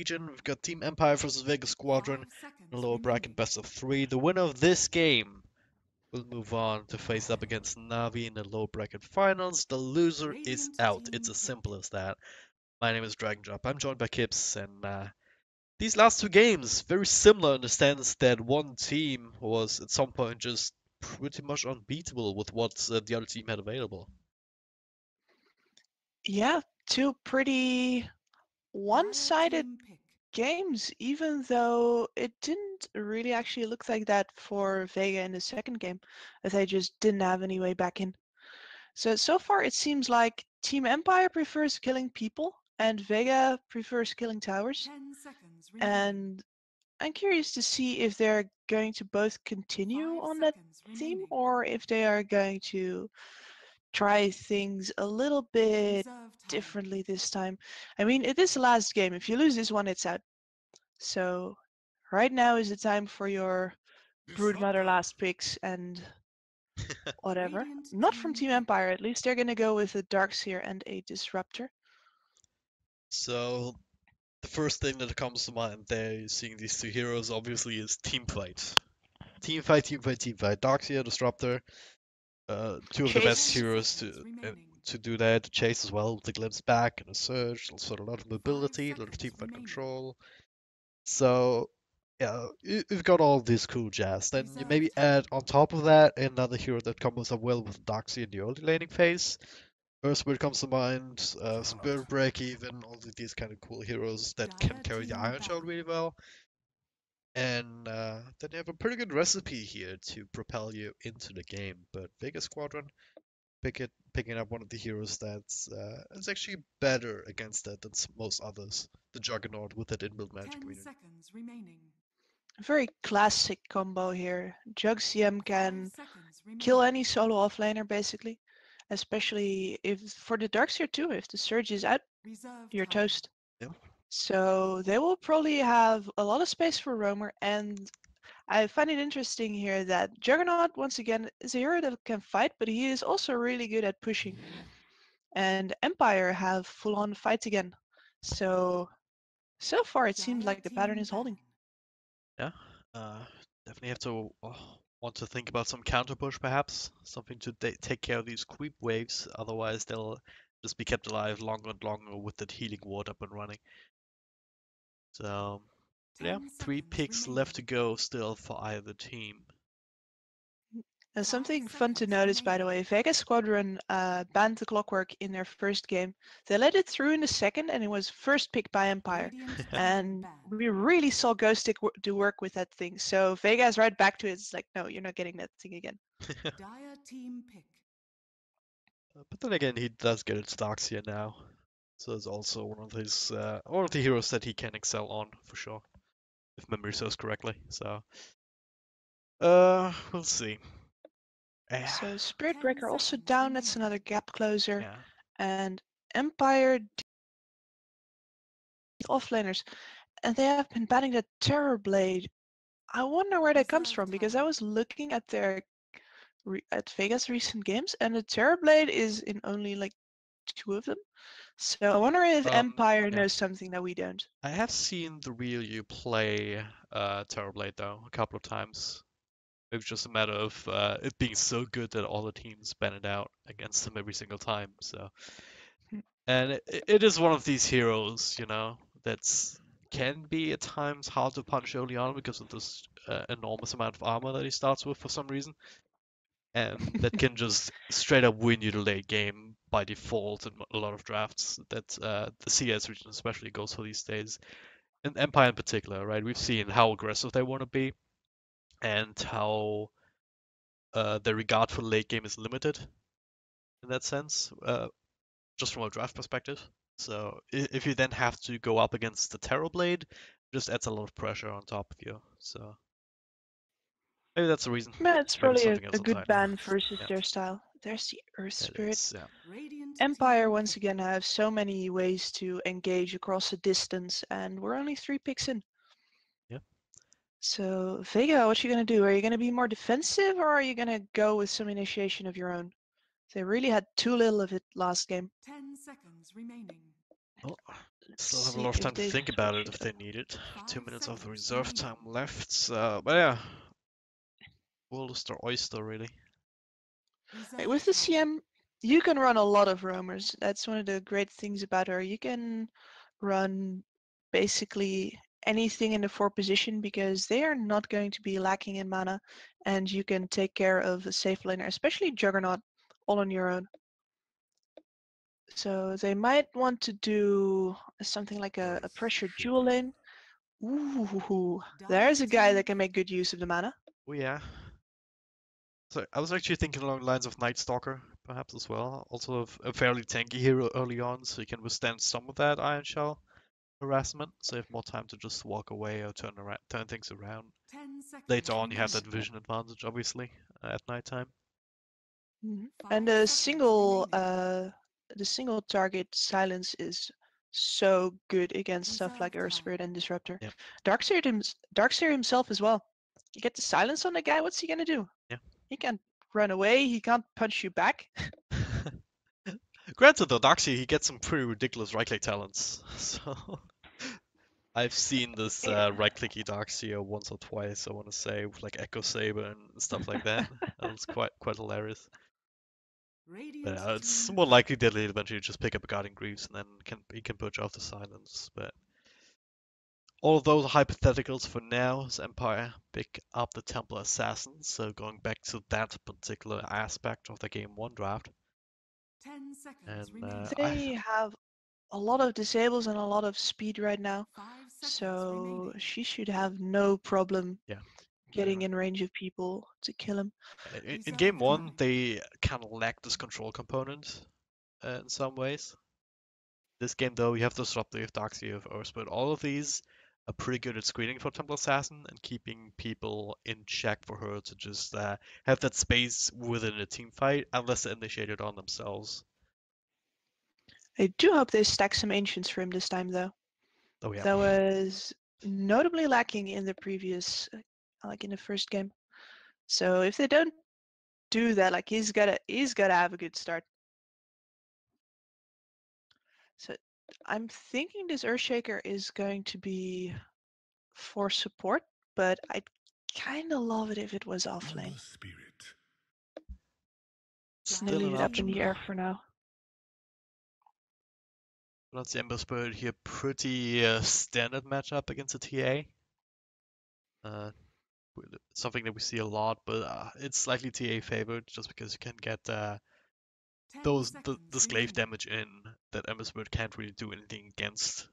region. We've got Team Empire versus VEGA SQUADRON in a lower bracket best of 3. The winner of this game will move on to face up against Navi in the lower bracket finals. The loser is out. It's as simple as that. My name is Dragon Drop. I'm joined by Kips, and these last 2 games very similar in the sense that one team was at some point just pretty much unbeatable with what the other team had available. Yeah, 2 pretty one-sided games, even though it didn't really actually look like that for Vega in the second game, as they just didn't have any way back in. So far it seems like Team Empire prefers killing people and Vega prefers killing towers. And I'm curious to see if they're going to both continue on that theme or if they are going to try things a little bit differently this time. I mean, it is the last game. If you lose this one, it's out. So right now is the time for your Broodmother last picks and whatever. Not from Team Empire, at least they're gonna go with a Darkseer and a Disruptor. So the first thing that comes to mind there, seeing these 2 heroes, obviously, is team fight. Team fight, team fight, team fight. Darkseer, Disruptor, 2 of the best heroes to do that. Chase as well, with the glimpse back and a surge, also a lot of mobility, a lot of team fight control. So yeah, you've got all this cool jazz. Then you maybe add on top of that another hero that combos up well with Darkseer in the early laning phase. Earthspirit comes to mind, Spirit Break even, all of these kind of cool heroes that can carry the Iron Shell really well. And then you have a pretty good recipe here to propel you into the game. But VEGA SQUADRON, picking up one of the heroes that's is actually better against that than most others. The Juggernaut with that inbuilt magic reading. A very classic combo here. Jugcm can kill any solo offlaner basically. Especially if for the Darkseer too, if the Surge is out, you're toast. Yep. So they will probably have a lot of space for Roamer, and I find it interesting here that Juggernaut, once again, is a hero that can fight, but he is also really good at pushing. And Empire have full-on fight again. So far it seems like the pattern is holding. Yeah, definitely have to want to think about some counter push perhaps, something to take care of these creep waves. Otherwise, they'll just be kept alive longer and longer with that healing ward up and running. So yeah, 3 picks left to go still for either team. And something fun to notice, by the way, VEGA SQUADRON banned the clockwork in their first game. They let it through in the second, and it was first picked by Empire. And we really saw Ghostic do work with that thing. So VEGA is right back to it. It's like, no, you're not getting that thing again. Dire team pick. But then again, he does get its Darkseer now, so it's also one of the heroes that he can excel on for sure, if memory serves correctly. So we'll see. So Spirit Breaker also down, that's another gap closer. Yeah. And Empire offlaners. And they have been banning the Terror Blade. I wonder where that comes from, because I was looking at their at Vega's recent games, and the Terror Blade is in only like 2 of them. So I wonder if Empire knows something that we don't. I have seen the real you play Terrorblade though a couple of times. It was just a matter of it being so good that all the teams ban it out against him every single time. So, and it is one of these heroes, you know, that's can be at times hard to punch early on because of this enormous amount of armor that he starts with for some reason, and that can just straight up win you the late game by default in a lot of drafts. That the CS region especially goes for these days, and Empire in particular, right? We've seen how aggressive they want to be, and how their regard for the late game is limited in that sense, just from a draft perspective. So if you then have to go up against the Terrorblade, it just adds a lot of pressure on top of you. So maybe that's the reason. Yeah, it's probably a good ban versus their style. There's the Earth Spirit. Empire once again have so many ways to engage across a distance, and we're only 3 picks in. Yep. So Vega, what are you gonna do? Are you gonna be more defensive, or are you gonna go with some initiation of your own? They really had too little of it last game. 10 seconds remaining. Well, Let's Still have a see lot of if time to they've think about it switched if it up. they need it. 2 minutes of the 5 reserve seconds time remaining. left. But yeah, world is their oyster really. Right, Reserve with the time. CM, you can run a lot of roamers. That's one of the great things about her. You can run basically anything in the 4 position because they are not going to be lacking in mana, and you can take care of a safe laner, especially Juggernaut, all on your own. So they might want to do something like a pressure dual lane. Ooh, there's a guy that can make good use of the mana. Oh yeah. So I was actually thinking along the lines of Night Stalker, perhaps as well. Also a fairly tanky hero early on, so you can withstand some of that Iron Shell harassment. So you have more time to just walk away or turn things around. 10 seconds Later on, you have remaining. that vision advantage, obviously, at nighttime. And 5 seconds remaining. the single target silence is so good against stuff like Reserve Earth time. Spirit and Disruptor. Yep. Darkseer himself as well. You get the silence on the guy, what's he gonna do? Yeah. He can't run away, he can't punch you back. Granted, though, Darkseid, he gets some pretty ridiculous right-click talents. So I've seen this Yeah. right-clicky Darkseid once or twice, I want to say, with like Echo Saber and stuff like that. That was quite hilarious. Radiant But it's team more pick. likely that he'll eventually just pick up a Guardian Greaves and then he can purge off the silence. But all of those are hypotheticals for now, as Empire pick up the Templar Assassins. So going back to that particular aspect of the Game 1 draft. 10 seconds And remaining. They have a lot of disables and a lot of speed right now, 5 seconds so remaining. she should have no problem yeah, getting in range of people to kill him. in Reserve Game 1, time. they kind of lack this control component in some ways. This game, though, you have Disruptor, you have Darkseid, you have Earth, but all of these are pretty good at screening for Temple Assassin and keeping people in check for her to just have that space within a team fight, unless they initiate it on themselves. I do hope they stack some Ancients for him this time, though. Oh yeah. That was notably lacking in the previous, like in the first game. So if they don't do that, like he's gotta have a good start. So I'm thinking this Earthshaker is going to be for support, but I'd kind of love it if it was offlane. I'm gonna Still leave an it up in option. the air for now. That's the Ember Spirit here. Pretty standard matchup against a TA. Something that we see a lot, but it's slightly TA favored just because you can get 10 this glaive remaining. damage in that Ember Spirit can't really do anything against.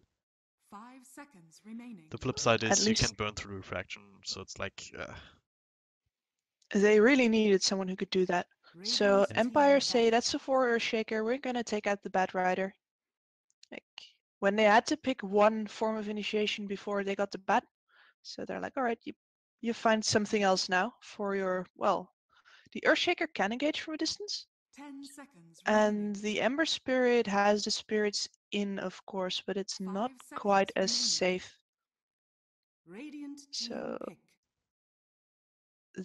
5 seconds remaining. The flip side At is you can least burn through refraction, so it's like they really needed someone who could do that. So Radiant Empire team say back. that's a 4 Earthshaker. We're gonna take out the Bat Rider. Like when they had to pick one form of initiation before they got the Bat, so they're like, all right, you find something else now for your the Earthshaker can engage from a distance. 10 seconds remaining. And the Ember Spirit has the spirits in, of course, but it's 5 not seconds quite as remaining. safe. Radiant team So pick.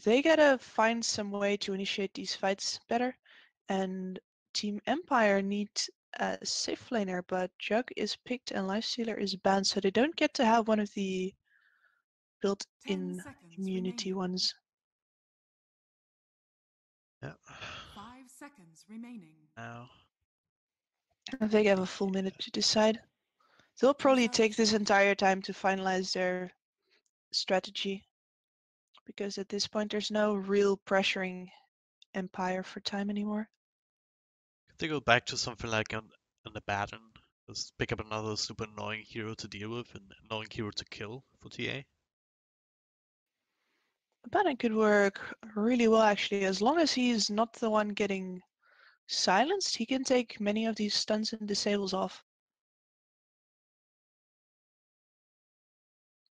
they gotta find some way to initiate these fights better. And Team Empire needs a safe laner, but Jug is picked and Lifestealer is banned, so they don't get to have one of the 10 built-in seconds immunity remaining. ones. yeah. 5 seconds remaining. Now They have a full minute to decide. They'll probably Reserve take this time. entire time to finalize their strategy, because at this point there's no real pressuring Empire for time anymore. could they go back to something like an Abaddon? Just pick up another super annoying hero to deal with and annoying hero to kill for TA. Abaddon could work really well actually, as long as he's not the one getting silenced, he can take many of these stuns and disables off.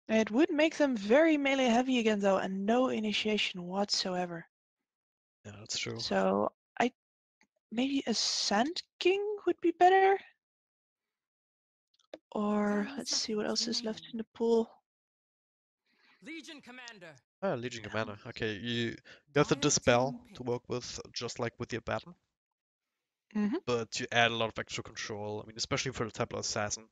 It would make them very melee heavy again though, and no initiation whatsoever. Yeah, that's true. So maybe a Sand King would be better. Or 10 let's see what seconds else is left remaining. in the pool. Legion Commander. Ah, Legion Commander. Okay, you have the Dire Dispel team to pick. work with, just like with the Abaddon, Mm-hmm. but you add a lot of extra control. I mean, especially for the Templar Assassin,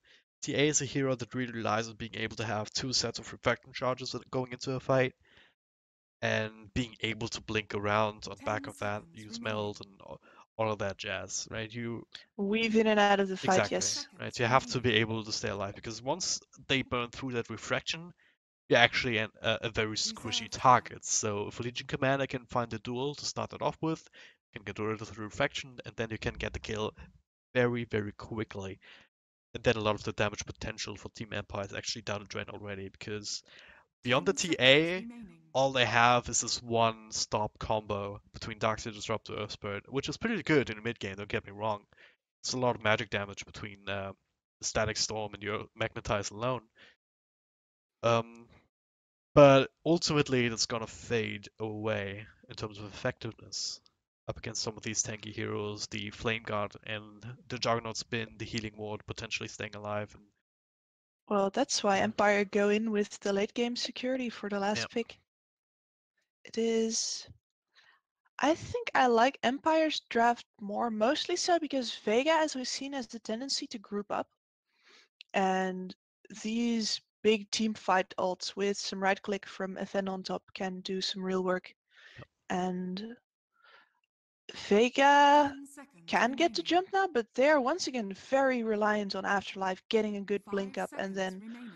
TA is a hero that really relies on being able to have 2 sets of refraction charges going into a fight, and being able to blink around on back 10 of that, seconds use remaining. meld and all of that jazz, right? Weave in and out of the fight, Exactly, yes. right? Seconds You have to remaining. be able to stay alive because once they burn through that refraction, you're actually a very squishy Reserve target. So if a Legion Commander can find a duel to start it off with, can get rid of the refraction, and then you can get the kill very, very quickly. And then a lot of the damage potential for Team Empire is actually down the drain already because beyond the 10 seconds TA, remaining. all they have is this one stop combo between Darkseid Disruptor Earth Spirit, which is pretty good in the mid game, don't get me wrong. It's a lot of magic damage between the Static Storm and your Magnetize alone. But ultimately, that's gonna fade away in terms of effectiveness up against some of these tanky heroes, the Flame Guard and the Juggernaut Spin, the Healing Ward potentially staying alive. And Well, that's why yeah, Empire go in with the late game security for the yeah, last pick. It is. I think I like Empire's draft more, mostly so because Vega, as we've seen, has the tendency to group up. And these big team fight ults with some right click from FN on top can do some real work. yeah. And Vega 10 seconds can get the remaining. jump now, but they're once again very reliant on Afterlife getting a good 5 blink up, and seconds then remaining.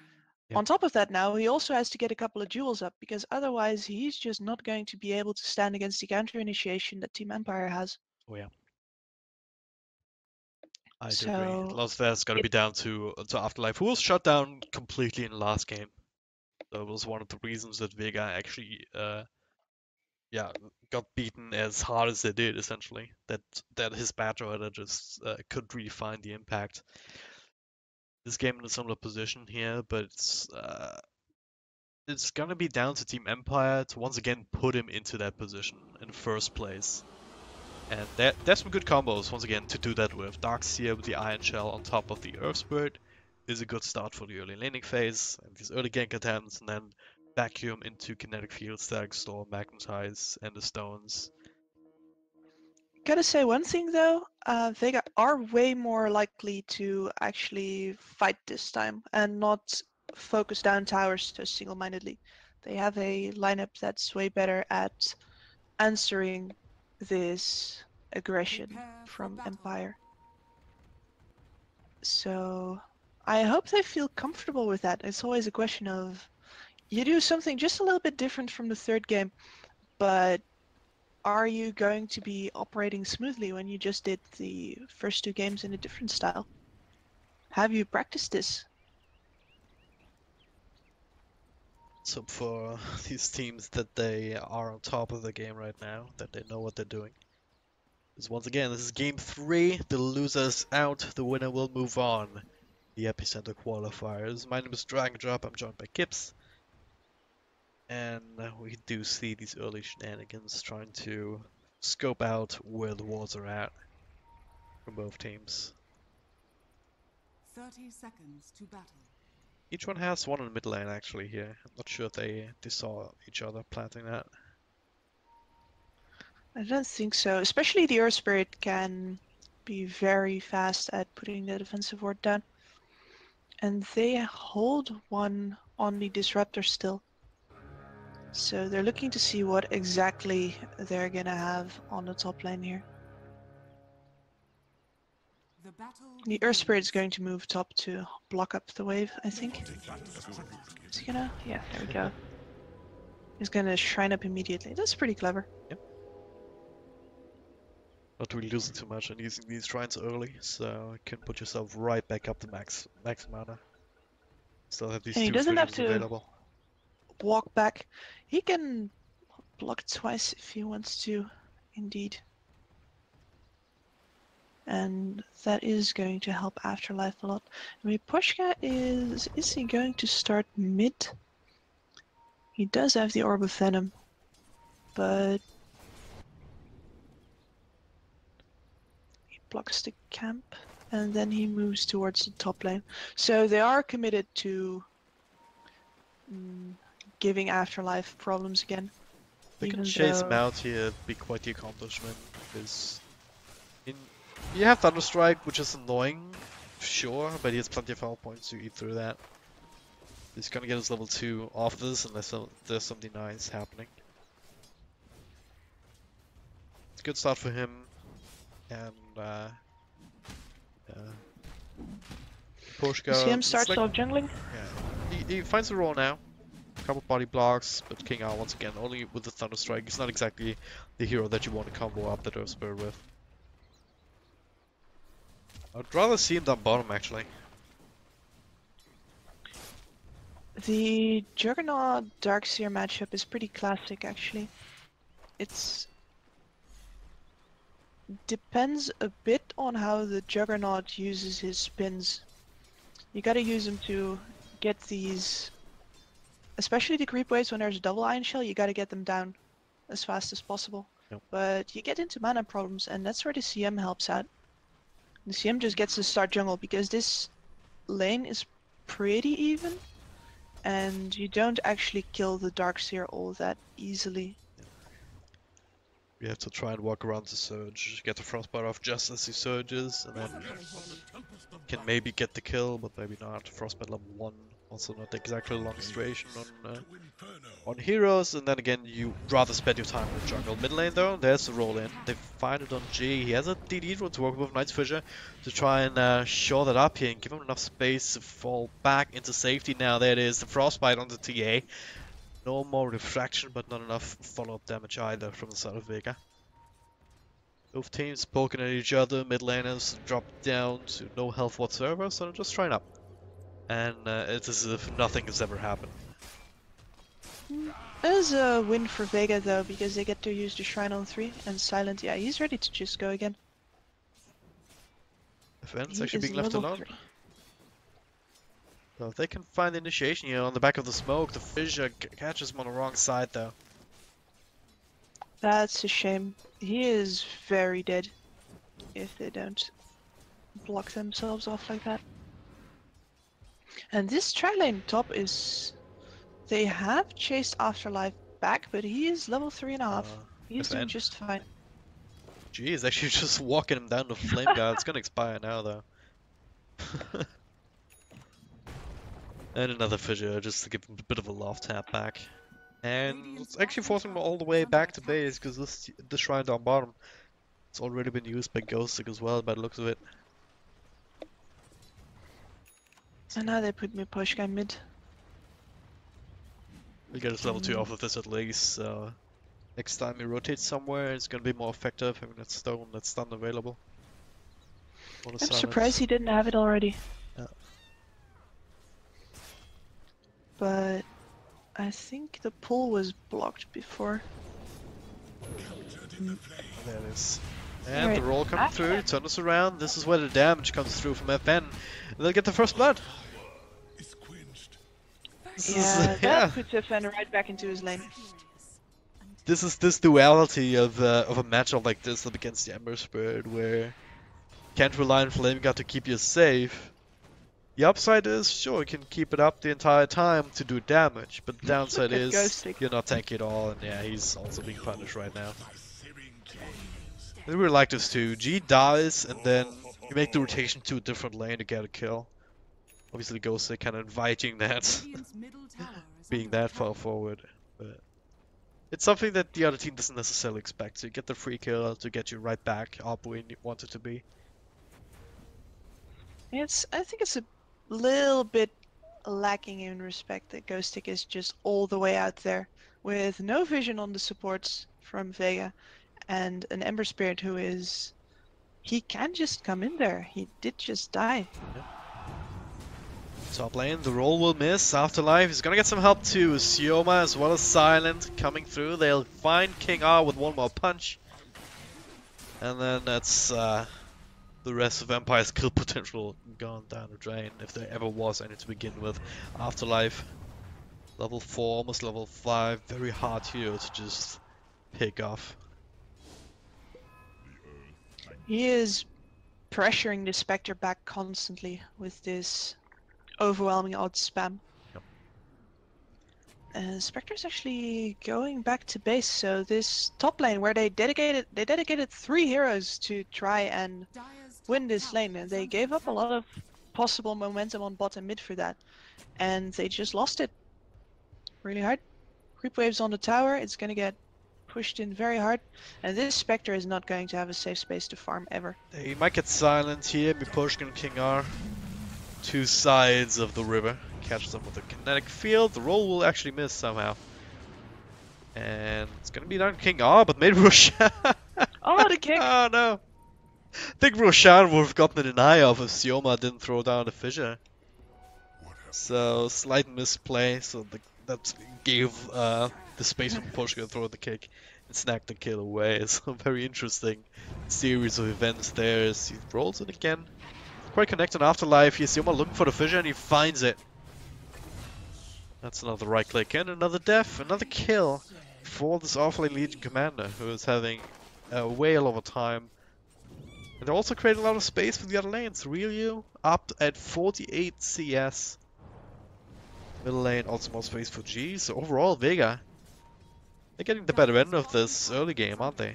Yep. on top of that now he also has to get a couple of jewels up, because otherwise he's just not going to be able to stand against the counter initiation that Team Empire has. Oh yeah, I do agree. A So lot of that's gonna be down to Afterlife, who was shut down completely in the last game. So it was one of the reasons that Vega actually yeah, got beaten as hard as they did, essentially. That his Badger Rider just couldn't really find the impact. This game in a similar position here, but it's gonna be down to Team Empire to once again put him into that position in the first place. And there's some good combos once again to do that with. Darkseer with the Iron Shell on top of the Earth Spirit is a good start for the early laning phase and these early gank attempts, and then vacuum into Kinetic Field, Static Storm, Magnetize, and the Stones. gotta say one thing though, Vega are way more likely to actually fight this time and not focus down towers so single-mindedly. They have a lineup that's way better at answering this aggression Prepare for from battle. Empire. So I hope they feel comfortable with that. It's always a question of you do something just a little bit different from the third game, but are you going to be operating smoothly when you just did the first 2 games in a different style? Have you practiced this? So for these teams that they are on top of the game right now, that they know what they're doing. Because once again, this is game 3, the loser's out, the winner will move on. The Epicenter qualifiers. My name is Dragon Drop, I'm joined by Kips. And we do see these early shenanigans trying to scope out where the walls are at from both teams. 30 seconds to battle. Each one has one in the mid lane actually here. I'm not sure if they saw each other planting that. I don't think so. Especially the Earth Spirit can be very fast at putting the defensive ward down. And they hold one on the Disruptor still. So they're looking to see what exactly they're gonna have on the top lane here. The battle The Earth Spirit begins. is going to move top to block up the wave, I think. Is he gonna? Yeah, there we go. He's gonna shrine up immediately. That's pretty clever. Yep. Not really losing too much and using these shrines early, so you can put yourself right back up to max mana. Still have these And he 2 doesn't have visions to available. walk back. He can block twice if he wants to, indeed. And that is going to help Afterlife a lot. I mean, Pushka is he going to start mid? He does have the Orb of Venom, but he blocks the camp and then he moves towards the top lane. So they are committed to giving Afterlife problems again. They can even chase though- him out here, it'd be quite the accomplishment, because you have Thunderstrike, which is annoying sure, but he has plenty of health points to eat through that. He's gonna get his level 2 off this unless there's something nice happening. It's a good start for him, and Pushka. See him it's starts like- off jungling. Yeah, he finds the role now. Couple body blocks, but King R once again only with the Thunder Strike. He's not exactly the hero that you want to combo up the Earth Spirit with. I'd rather see him down bottom actually. The Juggernaut Darkseer matchup is pretty classic actually. It's depends a bit on how the Juggernaut uses his spins. You gotta use them to get these, especially the creep waves when there's a double Iron Shell, you gotta get them down as fast as possible. Yep. But you get into mana problems and that's where the CM helps out. The CM just gets to start jungle because this lane is pretty even and you don't actually kill the Darkseer all that easily. You have to try and walk around the surge, get the frostbite off just as he surges, and then can maybe get the kill, but maybe not. Frostbite level 1, also not exactly long duration on heroes, and then again you rather spend your time in the jungle. Mid lane though, there's the roll in. They find it on G. He has a DD rune to work with Knight's Fissure to try and shore that up here and give him enough space to fall back into safety. Now there it is, the frostbite on the TA. No more refraction, but not enough follow-up damage either from the side of Vega. Both teams poking at each other, mid laners dropped down to no health whatsoever, so they're just trying up. And it's as if nothing has ever happened. It is a win for Vega though, because they get to use the Shrine on 3, and Silent, yeah, he's ready to just go again. FN's He actually is being left level alone. 3. So if they can find the initiation here on the back of the smoke, the Fissure catches him on the wrong side though. That's a shame. He is very dead if they don't block themselves off like that. And this tri lane top is... They have chased Afterlife back, but he is level 3.5. He's doing FN. just fine. Gee, he's actually just walking him down the flame guard. It's gonna expire now though. And another Fissure just to give him a bit of a love tap back. And it's actually forcing him all the way back to base because this shrine down bottom, it's already been used by Ghostic as well by the looks of it. And now they put me push guy mid. We'll get his level 2 off of this at least, so next time he rotates somewhere it's gonna be more effective having that stone, that stun available. I'm surprised he didn't have it already. Yeah. But I think the pull was blocked before. There it is. And Right. the roll coming through, turn us around, this is where the damage comes through from FN. And they'll get the first blood. This Yeah, is, that puts FN right back into his lane. This is this duality of a matchup like this up against the Ember Spirit, where you can't rely on Flame God to keep you safe. The upside is, sure, you can keep it up the entire time to do damage, but the downside Look at is Ghostic. you're not tanky at all, and yeah, he's also being punished right now. I really like this too. G dies, and then you make the rotation to a different lane to get a kill. Obviously, Ghostic kind of inviting that, Radiant's middle tower is being under that attack. far forward. But it's something that the other team doesn't necessarily expect. So you get the free kill to get you right back up where you want it to be. I think it's a little bit lacking in respect that Ghostic is just all the way out there with no vision on the supports from Vega and an Ember Spirit who is... He can just come in there. He did just die. Top lane, the roll will miss. Afterlife is gonna get some help too. Sioma as well as Silent coming through. They'll find King R with one more punch. And then that's the rest of Empire's kill potential gone down the drain, if there ever was any to begin with. Afterlife, level 4, almost level 5, very hard here to just pick off. He is pressuring the Spectre back constantly with this overwhelming odd spam. Yep. Spectre's actually going back to base, so this top lane where they dedicated 3 heroes to try and Dire's win top this tower lane, and is they under gave up a attack. lot of possible momentum on bot and mid for that. And they just lost it really hard. Creep waves on the tower, it's gonna get pushed in very hard. And this Spectre is not going to have a safe space to farm ever. They might get silent here. Miposhka and King R. Two sides of the river. Catches them with a kinetic field. The roll will actually miss somehow. And it's gonna be down King R, but maybe Roshan. Oh, the kick! Oh no. I think Roshan would have gotten an eye off if Sioma didn't throw down the fissure. So, slight misplay. So that gave the space for Miposhka to throw the kick and snag the kill away. It's a very interesting series of events there as he rolls it again. Quite connected Afterlife. Here's Sioma looking for the fissure and he finds it. That's another right click and another death, another kill for this awfully Legion commander who is having a whale of a time. And they're also creating a lot of space for the other lanes. Ryu up at 48 CS. Middle lane also more space for G. So overall, Vega, they're getting the better end of this early game, aren't they?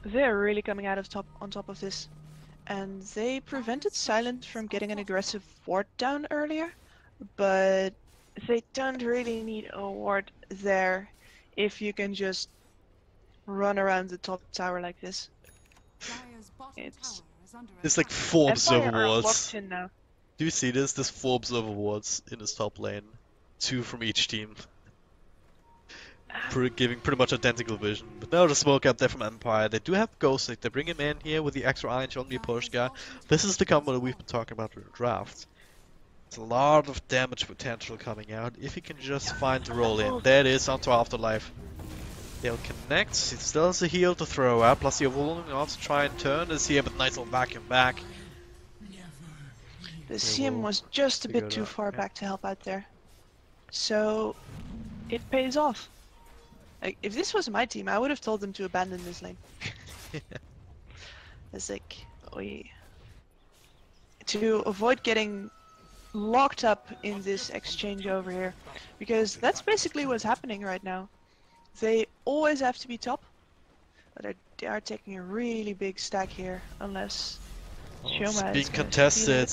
They're really coming out of on top of this. And they prevented Silent from getting an aggressive ward down earlier. But they don't really need a ward there if you can just run around the top tower like this. There's like 4 observer Empire are wards. locked in now. Do you see this? There's 4 observer wards in this top lane. 2 from each team. Giving pretty much identical vision. But now the smoke up there from Empire. They do have Ghost Stick. They bring him in here with the extra Iron Shot on Miposhka. This is the combo that we've been talking about in the draft. There's a lot of damage potential coming out if he can just find the roll in. There it is onto Afterlife. They'll connect. He still has a heal to throw out. Plus the Overwhelming wants to try and turn this here, but nice little vacuum back. The CM was just a bit too far back to help out there. So it pays off. Like, if this was my team, I would have told them to abandon this lane. It's like, to avoid getting locked up in this exchange over here, because that's basically what's happening right now. They always have to be top, but they are taking a really big stack here, unless Shoma Being is contested.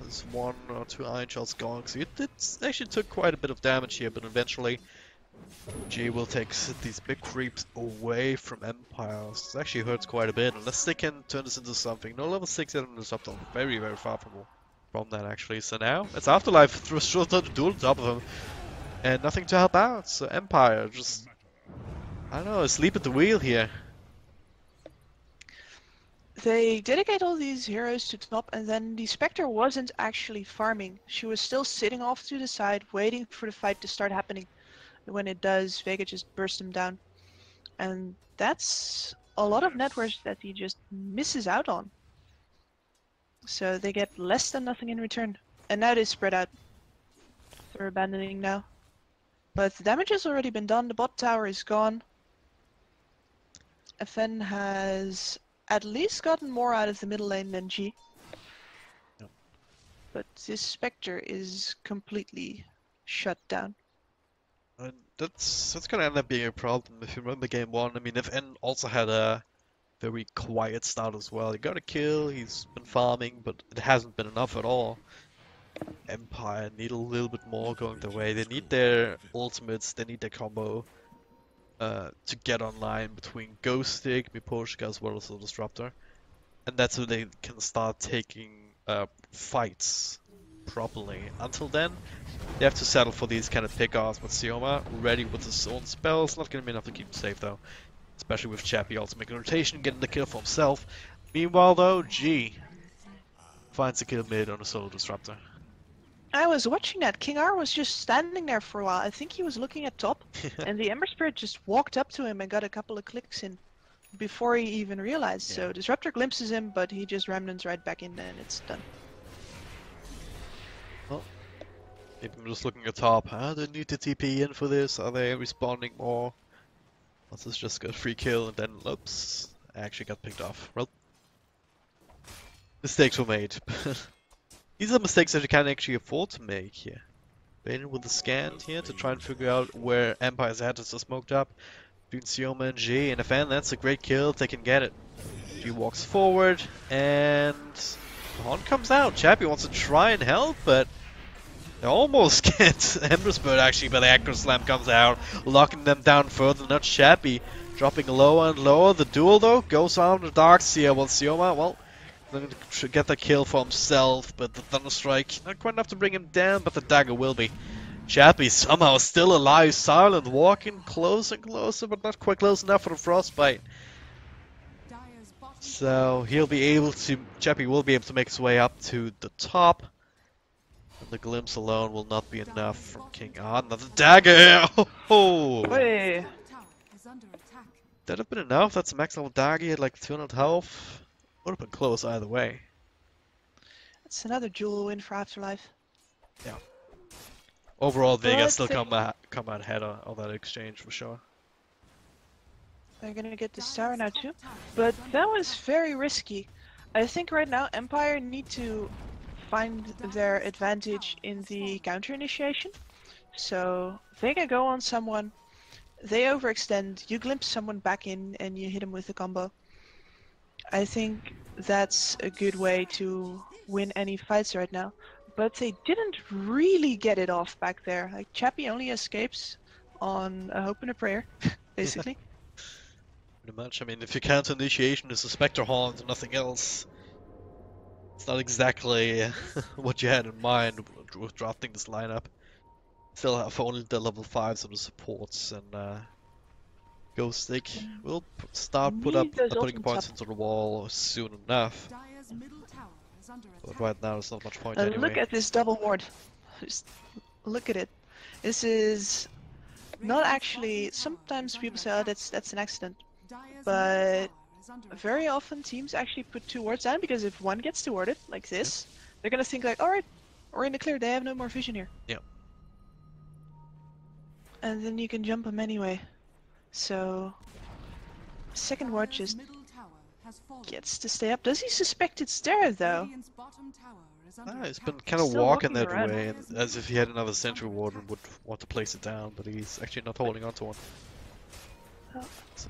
There's 1 or 2 Iron Shots gone, so it actually took quite a bit of damage here, but eventually G will take these big creeps away from Empire. This actually hurts quite a bit, unless they can turn this into something. No level 6 enemy is up to very, very far from that actually. So now it's Afterlife through a short to duel on top of him, and nothing to help out. So Empire just, I don't know, asleep at the wheel here. They dedicate all these heroes to top, and then the Spectre wasn't actually farming. She was still sitting off to the side, waiting for the fight to start happening. When it does, Vega just bursts him down. And that's a lot of networks that he just misses out on. So they get less than nothing in return. And now they spread out. They're abandoning now. But the damage has already been done. The bot tower is gone. FN has at least gotten more out of the middle lane than G. Yep. But this Spectre is completely shut down. And that's gonna end up being a problem. If you remember game 1, I mean, if N also had a very quiet start as well. He got a kill, he's been farming, but it hasn't been enough at all. Empire need a little bit more going their way. They need their ultimates, they need their combo to get online between Ghost Stick, Miposhka as well as the Disruptor. And that's when they can start taking fights properly. Until then, they have to settle for these kind of pickoffs. But Sioma, ready with his own spells, not gonna be enough to keep him safe though. Especially with Chappie also making a rotation, getting the kill for himself. Meanwhile though, G finds the kill mid on a solo Disruptor. I was watching that. King R was just standing there for a while. I think he was looking at top, and the Ember Spirit just walked up to him and got a couple of clicks in before he even realized. Yeah. So Disruptor glimpses him, but he just remnants right back in and it's done. Well, maybe I'm just looking at top. Do they need to TP in for this? Are they responding more? Let's just go free kill and then, oops, I actually got picked off. Well, mistakes were made. These are mistakes that you can't actually afford to make here. Baiting with the scan here to try and figure out where Empire's head is smoked up. Between Sioma and G, and FN, that's a great kill, they can get it. G walks forward, and Horn comes out. Chappie wants to try and help, but they almost get Ember's Bird actually, but the Acro Slam comes out, locking them down further. Not Chappie, dropping lower and lower. The duel though goes on the Dark Seer. Well, Sioma, well, going to get the kill for himself, but the Thunder Strike not quite enough to bring him down, but the dagger will be. Chappie somehow still alive, silent, walking closer and closer, but not quite close enough for the Frostbite. So he'll be able to, Chappie will be able to make his way up to the top. And the glimpse alone will not be enough from King. Ah, another dagger! Oh! Hey. That'd have been enough. That's a max level dagger. He had like 200 health. Would have been close either way. That's another jewel win for Afterlife. Yeah. Overall, Vega But still come out ahead of that exchange for sure. They're gonna get this tower now too. But that was very risky. I think right now Empire need to find their advantage in the counter initiation. So Vega go on someone, they overextend, you glimpse someone back in and you hit him with a combo. I think that's a good way to win any fights right now. But they didn't really get it off back there. Like Chappie only escapes on a hope and a prayer, basically. Pretty much. I mean, if your counter initiation is a Spectre Horn and nothing else, it's not exactly what you had in mind with drafting this lineup. Still have only the level 5s of the supports, and Ghost Stick will start putting points into the wall soon enough. But right now, there's not much point anyway. Look at this double ward. Just look at it. This is not actually. Sometimes people say, "Oh, that's an accident," but very often teams actually put 2 wards down because if one gets 2 warded like this, they're gonna think like, "All right, we're in the clear. They have no more vision here." Yeah. And then you can jump them anyway. So second ward just gets to stay up. Does he suspect it's there though? He's been kind of walking that way, as if he had another Sentry Ward and would want to place it down, but he's actually not holding on to one. Oh. So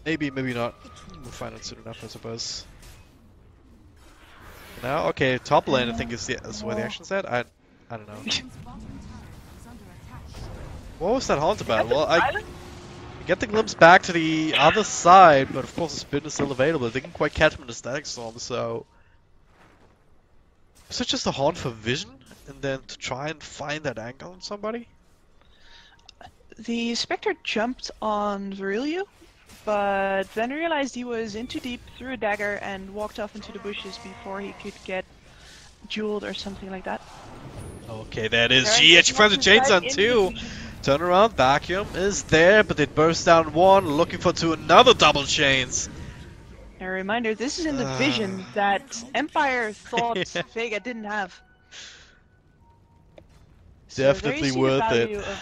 maybe not. We'll find out soon enough, I suppose. Now, okay, top lane I think is where the action's at. I don't know. What was that haunt about? Well, I get the glimpse back to the other side, but of course the spin is still available. They didn't quite catch him in the Static Storm, so... Was it just a haunt for vision? And then to try and find that angle on somebody? The Spectre jumped on Virilio, but then realized he was in too deep, threw a dagger, and walked off into the bushes before he could get jeweled or something like that. Okay, that is G. She finds a chainsaw too. Turn around, vacuum is there, but it bursts down one, looking for another double chains. A reminder, this is in the vision that Empire thought Vega didn't have. Definitely so worth the it. of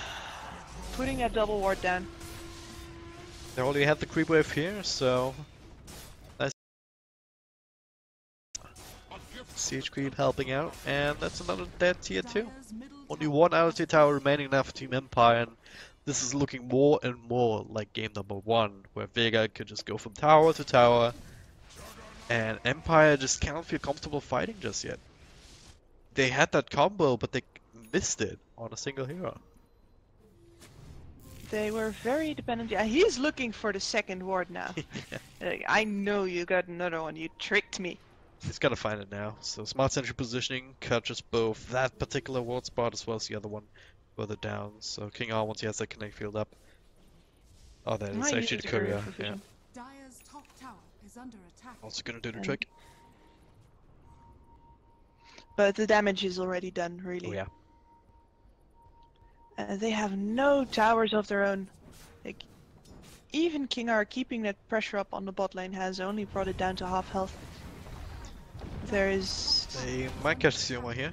putting that double ward down. They already had the creep wave here, so nice. Siege creep helping out, and that's another dead tier 2. Only 1 altitude tower remaining now for Team Empire, and this is looking more and more like game number 1, where Vega could just go from tower to tower, and Empire just cannot feel comfortable fighting just yet. They had that combo, but they missed it on a single hero. They were very dependent. Yeah, he's looking for the second ward now. Like, I know you got another one. You tricked me. He's gotta find it now. So smart sentry positioning catches both that particular ward spot as well as the other one further down. So King R, once he has that connect field up. Oh, that is actually the courier. Yeah. Also gonna do the trick. But the damage is already done, really. Oh yeah. They have no towers of their own. Like, even King R keeping that pressure up on the bot lane has only brought it down to half health. There is... They might catch Sioma here.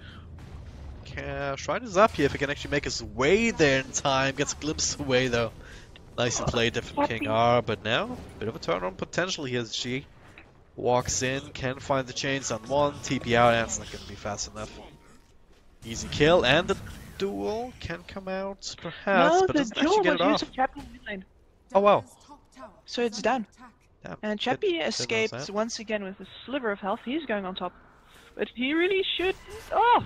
Shrine is up here if he can actually make his way there in time. Gets a glimpse away though. Nicely played there from King R, but now, bit of a turn on potential here as G walks in, can find the chains on one, TP out, and it's not going to be fast enough. Easy kill, and the duel can come out perhaps, but doesn't actually get it off. Oh wow. So it's down. Damn. And Chappie escaped once again with a sliver of health. He's going on top. But he really should. Oh!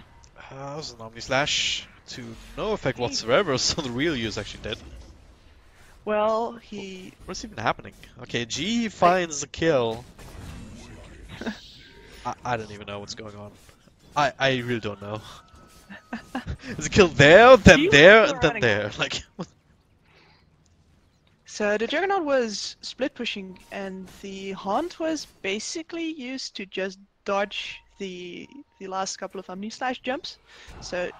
That was an Omni Slash to no effect whatsoever, so the real use actually dead. Well, he. What's even happening? Okay, G finds the kill. I don't even know what's going on. I really don't know. There's a kill there, then there, and then there. Like. So the Juggernaut was split pushing, and the Haunt was basically used to just dodge the last couple of Omni Slash jumps. So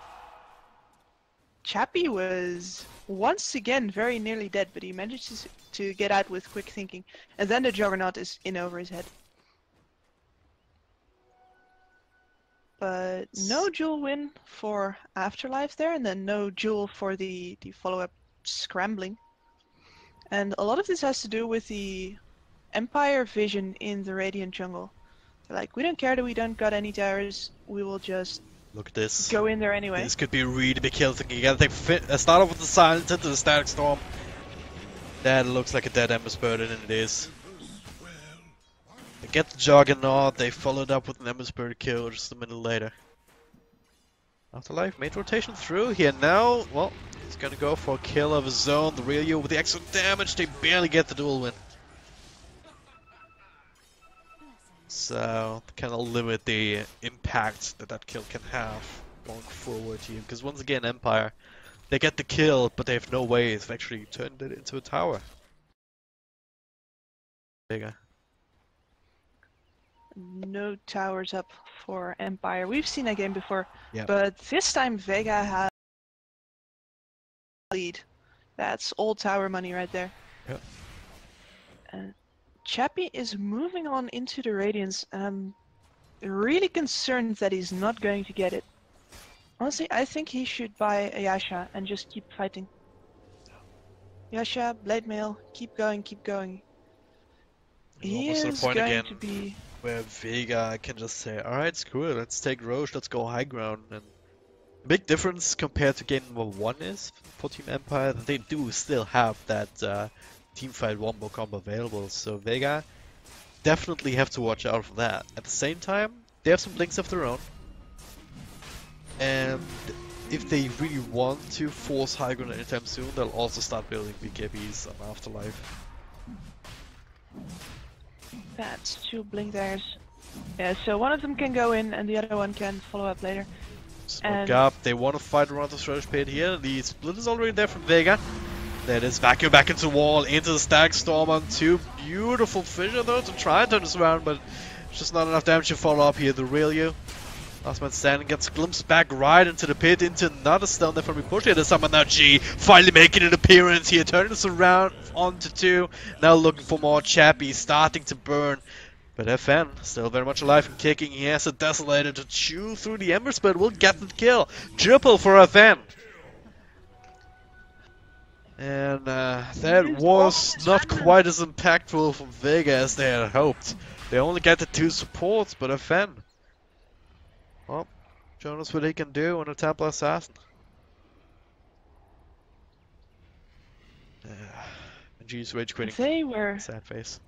Chappie was once again very nearly dead, but he managed to get out with quick thinking, and then the Juggernaut is in over his head. But no duel win for Afterlife there, and then no duel for the follow-up scrambling. And a lot of this has to do with the Empire vision in the Radiant jungle. They're like, we don't care that we don't got any towers, we will just Look at this. go in there anyway. This could be a really big kill thing. You gotta start off with the silence into the static storm. That looks like a dead Ember Spirit, and it is. They get the Juggernaut, they followed up with an Ember Spirit kill just a minute later. Afterlife made rotation through here now. Well, he's gonna go for a kill of his own. The real you with the extra damage, they barely get the duel win. So, kind of limit the impact that kill can have going forward here. Because once again, Empire, they get the kill, but they have no way of actually turning it into a tower. VEGA. No towers up for Empire. We've seen that game before, Yep. but this time VEGA has lead. That's all tower money right there. Yep. And Chappie is moving on into the Radiance, and I'm really concerned that he's not going to get it. Honestly, I think he should buy a Yasha and just keep fighting. Yasha, Blade Mail, keep going, keep going. He Almost to is the point going again to be... where VEGA can just say, alright, screw it, let's take Roche, let's go high ground. And the big difference compared to game number 1 is, for Team Empire, that they do still have that teamfight wombo combo available. So VEGA definitely have to watch out for that. At the same time, they have some blinks of their own. And if they really want to force high ground anytime soon, they'll also start building BKBs on Afterlife. That's 2 blink daggers. Yeah, so one of them can go in and the other one can follow up later. Smoke up, they want to fight around the Thresh Pit here. The split is already there from VEGA. That is vacuum back into the wall, into the Static Storm on 2. Beautiful fissure though to try and turn this around, but just not enough damage to follow up here. The real you. Last man standing gets glimpsed back right into the pit, into another stone there from the push here. There's someone now, G, finally making an appearance here, turning this around onto 2. Now looking for more. Chappie starting to burn. But FN still very much alive and kicking. He has a Desolator to chew through the Embers, but will get the kill. Triple for FN. And that was not quite as impactful for VEGA as they had hoped. They only get the 2 supports, but FN. Well, showing us what he can do on a Templar Assassin. G's rage quitting. They were... Sad face.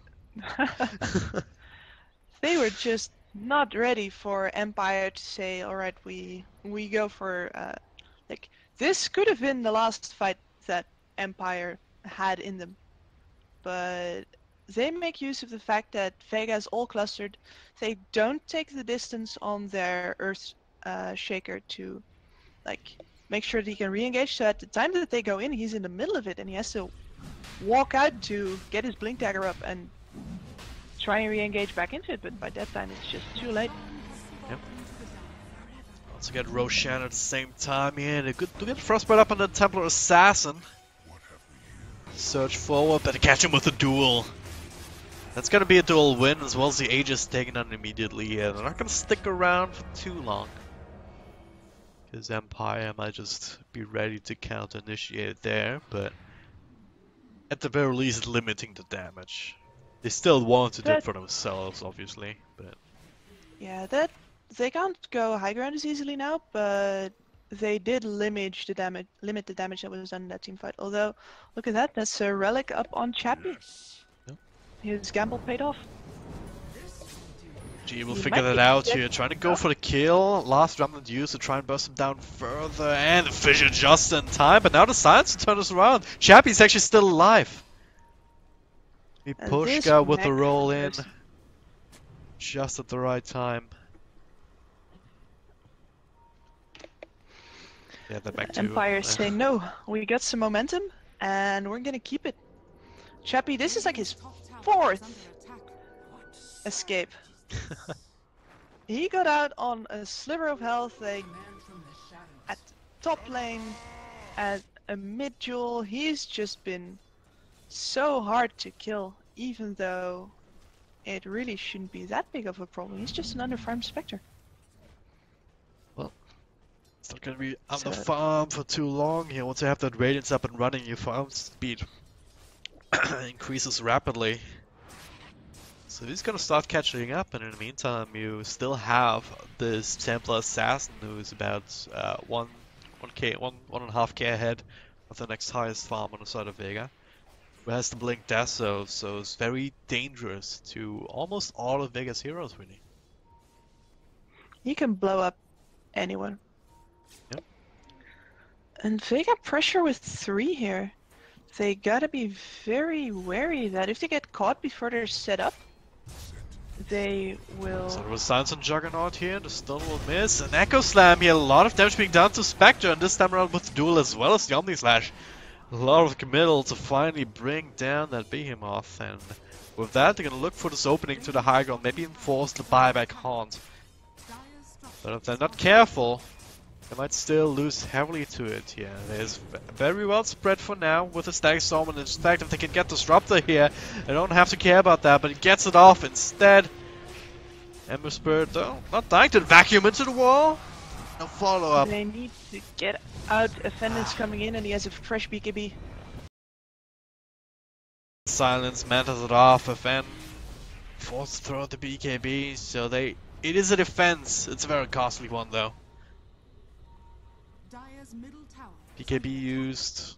They were just not ready for Empire to say, alright, we go for... like, this could have been the last fight that Empire had in them. But they make use of the fact that VEGA is all clustered. They don't take the distance on their Earth Shaker to like make sure that he can re-engage. So at the time that they go in, he's in the middle of it and he has to walk out to get his Blink Dagger up and try and re-engage back into it. But by that time, it's just too late. Yep. Also get Roshan at the same time here. They're good to get Frostbite up on the Templar Assassin. Search forward, but catch him with a duel. That's gonna be a dual win, as well as the Aegis taken on immediately. They're not gonna stick around for too long. Because Empire might just be ready to counter-initiate it there, but at the very least limiting the damage. They still want to do it for themselves, obviously, but... Yeah, that... They can't go high ground as easily now, but they did limit the damage that was done in that team fight. Although, look at that, that's a relic up on Chappie. Yep. His gamble paid off. G will He figure might that be out dead. here, trying to go for the kill. Last remnant used to try and burst him down further, and the fissure just in time, but now the silence turn us around. Chappie's actually still alive. We And push this guy with the mech roll in was- just at the right time. Yeah, that back to Empire saying no, we got some momentum and we're gonna keep it. Chappie, this is like his fourth escape. He got out on a sliver of health, like at top lane, at a mid duel. He's just been so hard to kill, even though it really shouldn't be that big of a problem. He's just an under-farmed Spectre. It's not gonna be on the So- farm for too long here. Once you have that radiance up and running, your farm speed increases rapidly. So he's gonna start catching up, and in the meantime, you still have this Templar Assassin who's about 1.5k ahead of the next highest farm on the side of Vega, who has the Blink Deso, so it's very dangerous to almost all of Vega's heroes, really. He can blow up anyone. Yep. And Vega pressure with 3 here. They gotta be very wary that if they get caught before they're set up, they will... So there was Silence on Juggernaut here, the stun will miss, an Echo Slam here, a lot of damage being done to Spectre, and this time around with the duel as well as the Omni Slash. A lot of committal to finally bring down that Behemoth, and with that they're gonna look for this opening to the high ground, maybe enforce the buyback haunt. But if they're not careful, they might still lose heavily to it here. There's very well spread for now with the Static Storm, and in fact if they can get Disruptor here, they don't have to care about that, but he gets it off instead. Ember Spirit though, not dying to vacuum into the wall. No follow-up. They need to get out. Offendant's coming in and he has a fresh BKB. Silence mantas it off, FN forced to throw the BKB, so it is a defense. It's a very costly one though. BKB used.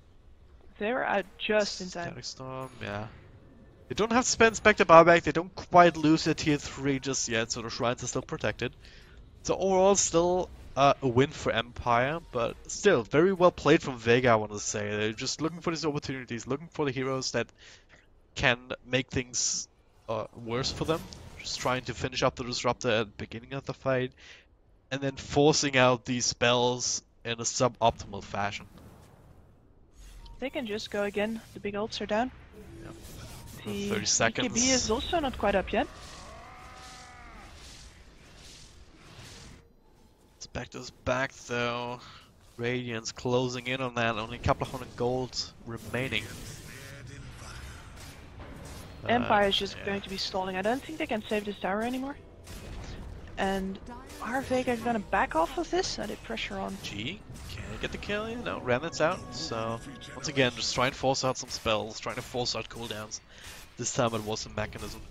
They're out just in time. Static Storm, yeah. They don't have to spend Spectre buyback, they don't quite lose their tier 3 just yet, so the shrines are still protected. So overall still a win for Empire, but still very well played from Vega, I want to say. They're just looking for these opportunities, looking for the heroes that can make things worse for them. Just trying to finish up the Disruptor at the beginning of the fight, and then forcing out these spells in a suboptimal fashion. They can just go again. The big ults are down. Yeah. The 30 seconds. BKB is also not quite up yet. Spectre's back though. Radiance closing in on that. Only a couple of hundred gold remaining. Empire is just yeah. going to be stalling. I don't think they can save this tower anymore. And are Vega gonna back off of this? Are they pressure on? G, can he get the kill? You know, Remnant's out. So once again, just trying to force out some spells, trying to force out cooldowns. This time it was a mechanism.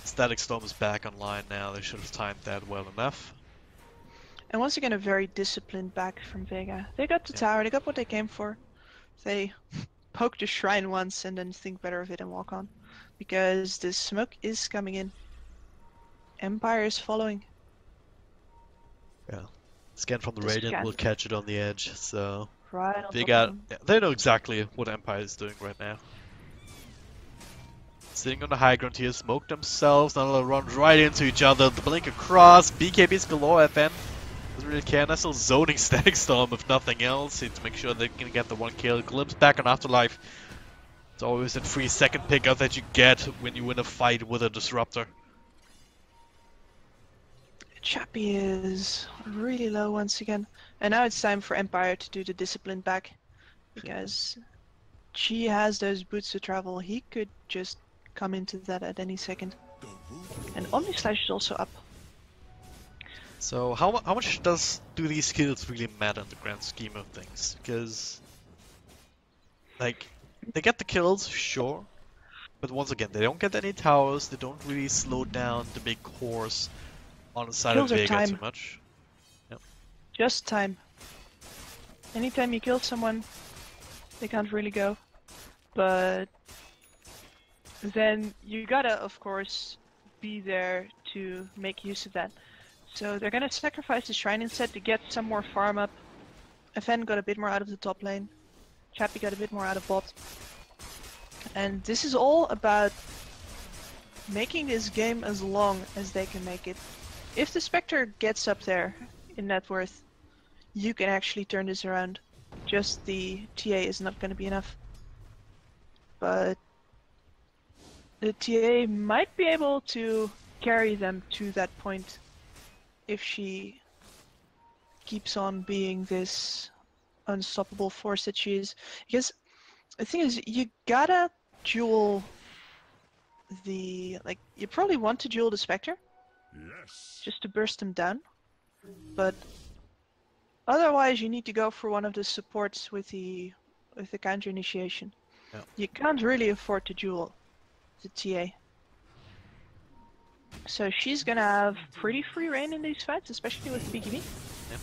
Static Storm is back online now. They should have timed that well enough. And once again, a very disciplined back from Vega. They got the tower, they got what they came for. They poke the shrine once and then think better of it and walk on. Because the smoke is coming in. Empire is following. Yeah. Scan from the Just Radiant can't. will catch it on the edge. So Right on they top got. of them. Yeah, they know exactly what Empire is doing right now. Sitting on the high ground here, smoke themselves, now they'll run right into each other. The blink across, BKB's galore, FN. Doesn't really care, they're still zoning Static Storm if nothing else, to make sure they can get the one kill. Glimpse back on Afterlife. It's always a free second pickup that you get when you win a fight with a Disruptor. Chappie is really low once again. And now it's time for Empire to do the discipline back. Because she has those boots to travel. He could just come into that at any second. And Omni Slash is also up. So how much do these kills really matter in the grand scheme of things? Because, like, they get the kills, sure. But once again, they don't get any towers, they don't really slow down the big cores on the side Kills of are Vega time. too much. Just time. Anytime you kill someone, they can't really go. But then you gotta, of course, be there to make use of that. So they're gonna sacrifice the Shrine instead to get some more farm up. Aven got a bit more out of the top lane. Chappie got a bit more out of bot. And this is all about making this game as long as they can make it. If the Spectre gets up there in net worth, you can actually turn this around. Just the TA is not going to be enough. But the TA might be able to carry them to that point if she keeps on being this unstoppable force that she is. Because the thing is, you gotta duel the, like, you probably want to duel the Spectre, just to burst them down, but otherwise you need to go for one of the supports with the counter initiation. Yeah. You can't really afford to duel the TA. So she's gonna have pretty free reign in these fights, especially with BKB. Yeah.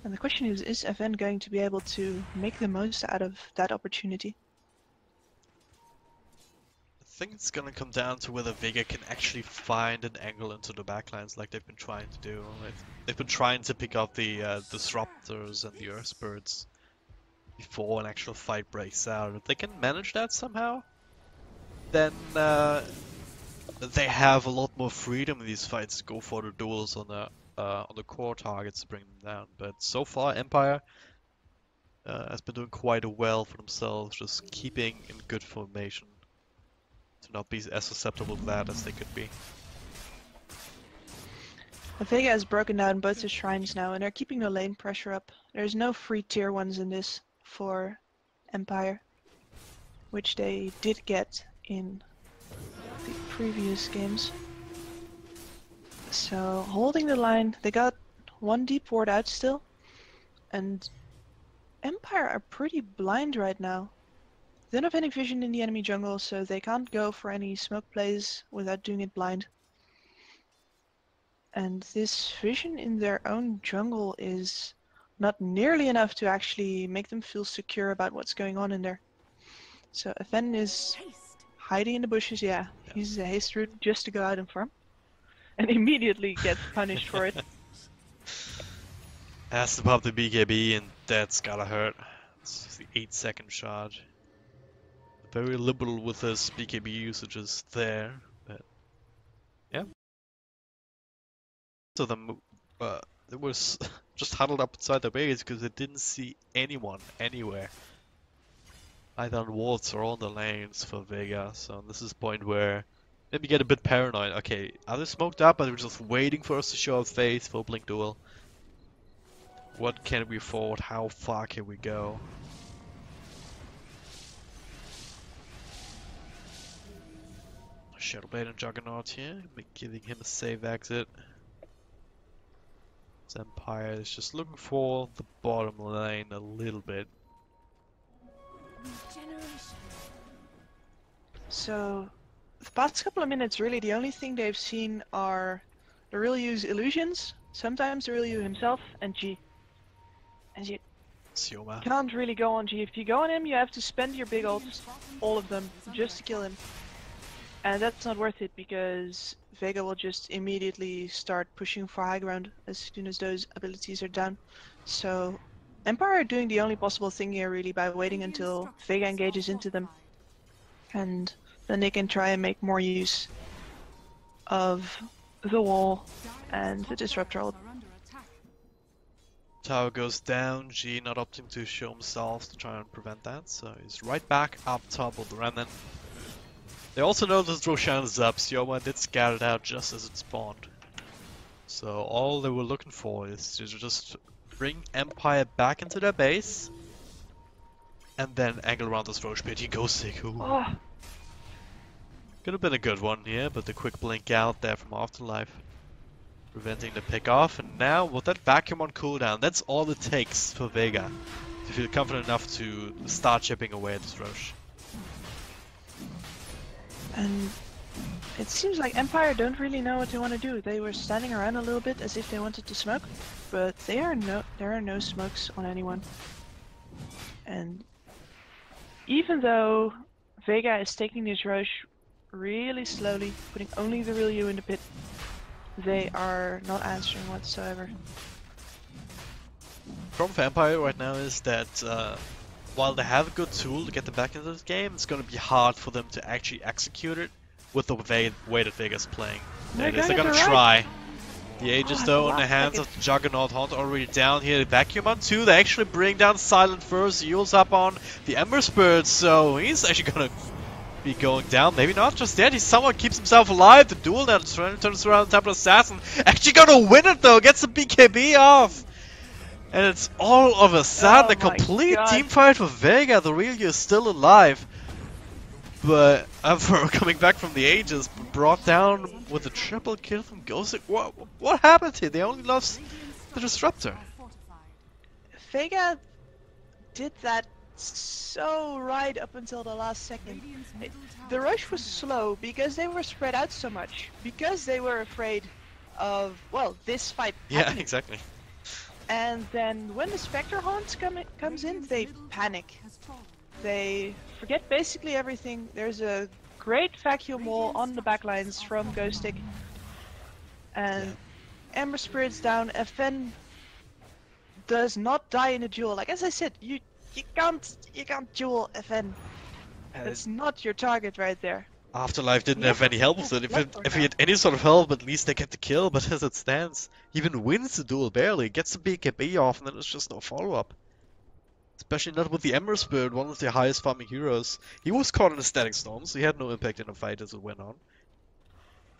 And the question is Aven going to be able to make the most out of that opportunity? I think it's gonna come down to whether VEGA can actually find an angle into the backlines like they've been trying to do. They've been trying to pick up the disruptors and the earthbirds before an actual fight breaks out. If they can manage that somehow, then they have a lot more freedom in these fights to go for the duels on the core targets to bring them down. But so far, Empire has been doing quite well for themselves, just keeping in good formation to not be as susceptible to that as they could be. VEGA has broken down both the shrines now, and they're keeping the lane pressure up. There's no free tier 1s in this for Empire, which they did get in the previous games. So holding the line, they got one deep ward out still, and Empire are pretty blind right now. They don't have any vision in the enemy jungle, so they can't go for any smoke plays without doing it blind. And this vision in their own jungle is not nearly enough to actually make them feel secure about what's going on in there. So Aven is hiding in the bushes, yeah. He uses a haste route just to go out and farm. And immediately gets punished for it. Has to pop the BKB and that's gotta hurt. It's the 8-second charge. Very liberal with his BKB usages there, but yeah. So they was just huddled up inside their base because they didn't see anyone anywhere, either on wards or on the lanes for VEGA. So this is the point where maybe get a bit paranoid. Okay, are they smoked up? Are they just waiting for us to show our face for a blink duel? What can we afford? How far can we go? Shadowblade and Juggernaut here, giving him a safe exit. Empire is just looking for the bottom lane a little bit. So, the past couple of minutes, really the only thing they've seen are the real use illusions, sometimes the real you himself, and G. And you Sioma. can't really go on G. If you go on him, you have to spend your big ults, all of them, just to kill him. And that's not worth it because VEGA will just immediately start pushing for high ground as soon as those abilities are down. So Empire are doing the only possible thing here really by waiting until VEGA engages into them. And then they can try and make more use of the wall and the disruptor ult. Tower goes down, G not opting to show himself to try and prevent that, so he's right back up top of the remnant. They also know that Roshan is up, Sioma did scout it out just as it spawned. So all they were looking for is to just bring Empire back into their base and then angle around this Roche pit. He goes sick. Oh. Could have been a good one here, but the quick blink out there from Afterlife preventing the pick off, and now with that vacuum on cooldown, that's all it takes for VEGA to feel confident enough to start chipping away at this Roche. And it seems like Empire don't really know what they want to do. They were standing around a little bit as if they wanted to smoke, but there are no smokes on anyone. And even though VEGA is taking this Roche really slowly, putting only the real you in the pit, They are not answering whatsoever. The problem for Empire right now is that while they have a good tool to get them back into this game, it's going to be hard for them to actually execute it with the way that Vega's playing. They're going to try. The Aegis though in the hands of the Juggernaut. Haunt already down here. The Vacuum on 2. They actually bring down Silent first. Yule's up on the Ember Spirit, so he's actually going to be going down. Maybe not just yet. He somewhat keeps himself alive. The duel now turns around. Temple Assassin actually going to win it though. Gets the BKB off. And it's all of a sudden a complete team fight for Vega. The real you is still alive. But for coming back from the Aegis, brought down with a triple kill from Ghost. What happened here? They only lost the Disruptor. Vega did that so right up until the last second. The rush was slow because they were spread out so much. Because they were afraid of, well, this fight happening. Yeah, exactly. And then when the Spectre Haunt comes in, they panic. They forget basically everything. There's a great vacuum wall on the backlines from Ghostic. And Ember Spirit's down. FN does not die in a duel. Like as I said, you can't duel FN. That's not your target right there. Afterlife didn't have any help with it. If he had any sort of help, at least they get the kill. But as it stands, he even wins the duel barely. Gets the BKB off, and then there's just no follow-up. Especially not with the Ember Spirit, one of the highest farming heroes. He was caught in a static storm, so he had no impact in the fight as it went on.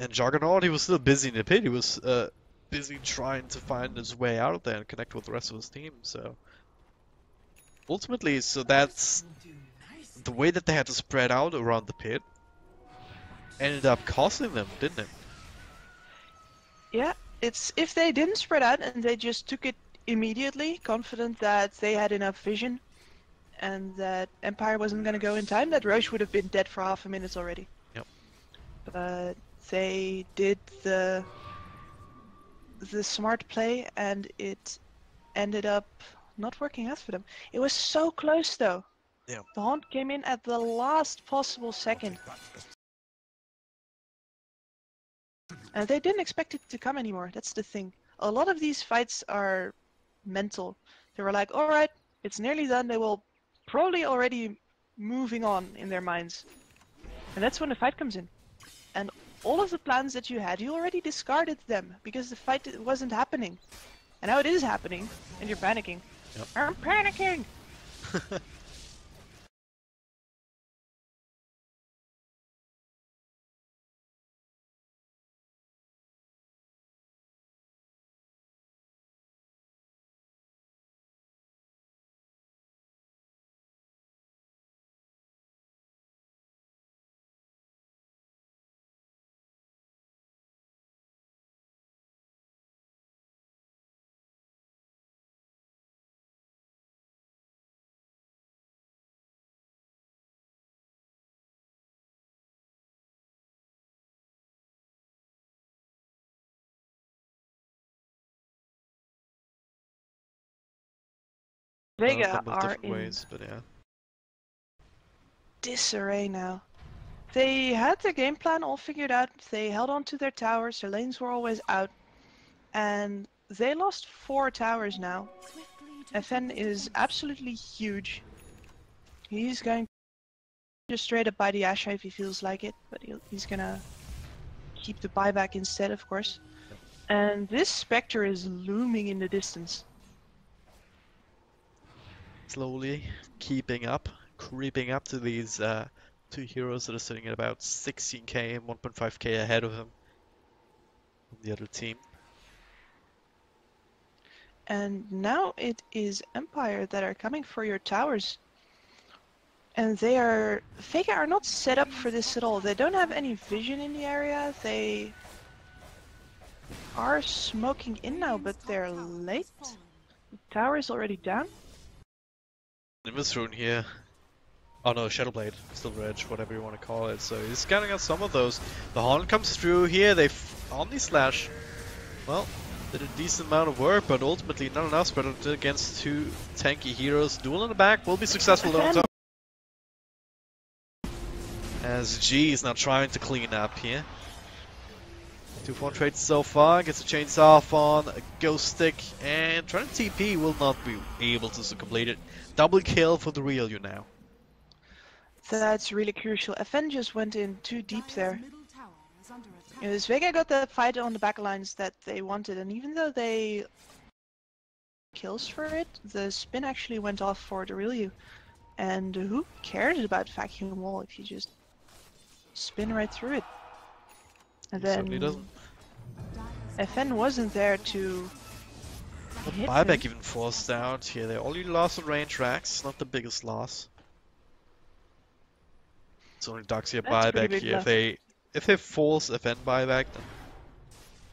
And Juggernaut, he was still busy in the pit. He was busy trying to find his way out of there and connect with the rest of his team. So ultimately, so that's the way that they had to spread out around the pit. Ended up costing them, didn't it? Yeah, it's if they didn't spread out and they just took it immediately, confident that they had enough vision and that Empire wasn't going to go in time, that Roche would have been dead for half a minute already. Yep. But they did the smart play and it ended up not working out for them. It was so close though. Yeah. The Haunt came in at the last possible second. And they didn't expect it to come anymore, that's the thing. A lot of these fights are mental. They were like, alright, it's nearly done, they will probably already moving on in their minds. And that's when the fight comes in. And all of the plans that you had, you already discarded them, because the fight wasn't happening. And now it is happening, and you're panicking. Yep. I'm panicking! Vega are in ways, but yeah. disarray now. They had their game plan all figured out, they held on to their towers, their lanes were always out, and they lost 4 towers now. FN is absolutely huge. He's going to just straight up buy the Asha if he feels like it, but he's gonna keep the buyback instead, of course. And this Spectre is looming in the distance. Slowly keeping up, creeping up to these 2 heroes that are sitting at about 16k and 1.5k ahead of him on the other team. And now it is Empire that are coming for your towers. And Vega are not set up for this at all. They don't have any vision in the area. They are smoking in now, but they're late. The tower is already down. Nimbus Rune here. Oh no, Shadowblade, still reg, whatever you want to call it. So he's scanning out some of those. The Haunt comes through here. They Omni Slash. Well, did a decent amount of work, but ultimately not enough. Spread it against 2 tanky heroes. Duel in the back will be successful though on top. As G is now trying to clean up here. 2-4 trades so far, gets a chainsaw off on a ghost stick, and trying to TP will not be able to complete it. Double kill for the real you now. That's really crucial. FN just went in too deep Dire's there. middle tower is under attack. Because Vega got the fight on the back lines that they wanted, and even though they kills for it, the spin actually went off for the real you. And who cares about vacuum wall if you just spin right through it? And He certainly then doesn't. FN wasn't there to hit Buyback him. even forced out here. They only lost on range racks, not the biggest loss. It's only Doxia That's a pretty buyback big here. loss. If they force FN buyback, then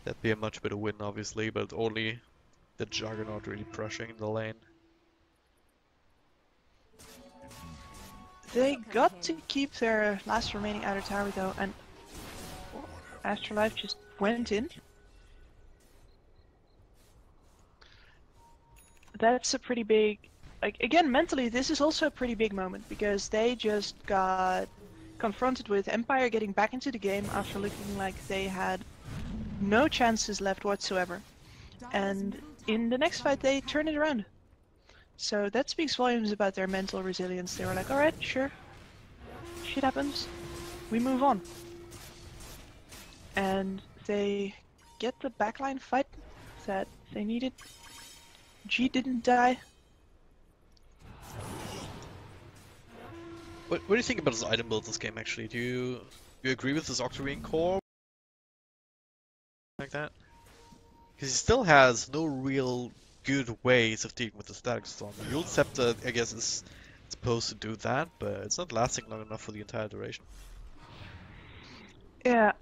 that'd be a much better win, obviously. But only the Juggernaut really pressuring the lane. They got to keep their last remaining outer tower though, and Afterlife just went in. That's a pretty big... Like, again, mentally, this is also a pretty big moment, because they just got confronted with Empire getting back into the game after looking like they had no chances left whatsoever. And in the next fight, they turned it around. So that speaks volumes about their mental resilience. They were like, alright, sure. Shit happens. We move on. And they get the backline fight that they needed. G didn't die. What do you think about his item build this game, actually? Do you agree with his Octarine core? Like that? Because he still has no real good ways of dealing with the static storm. The Yule Scepter, I guess, is supposed to do that, but it's not lasting long enough for the entire duration. Yeah,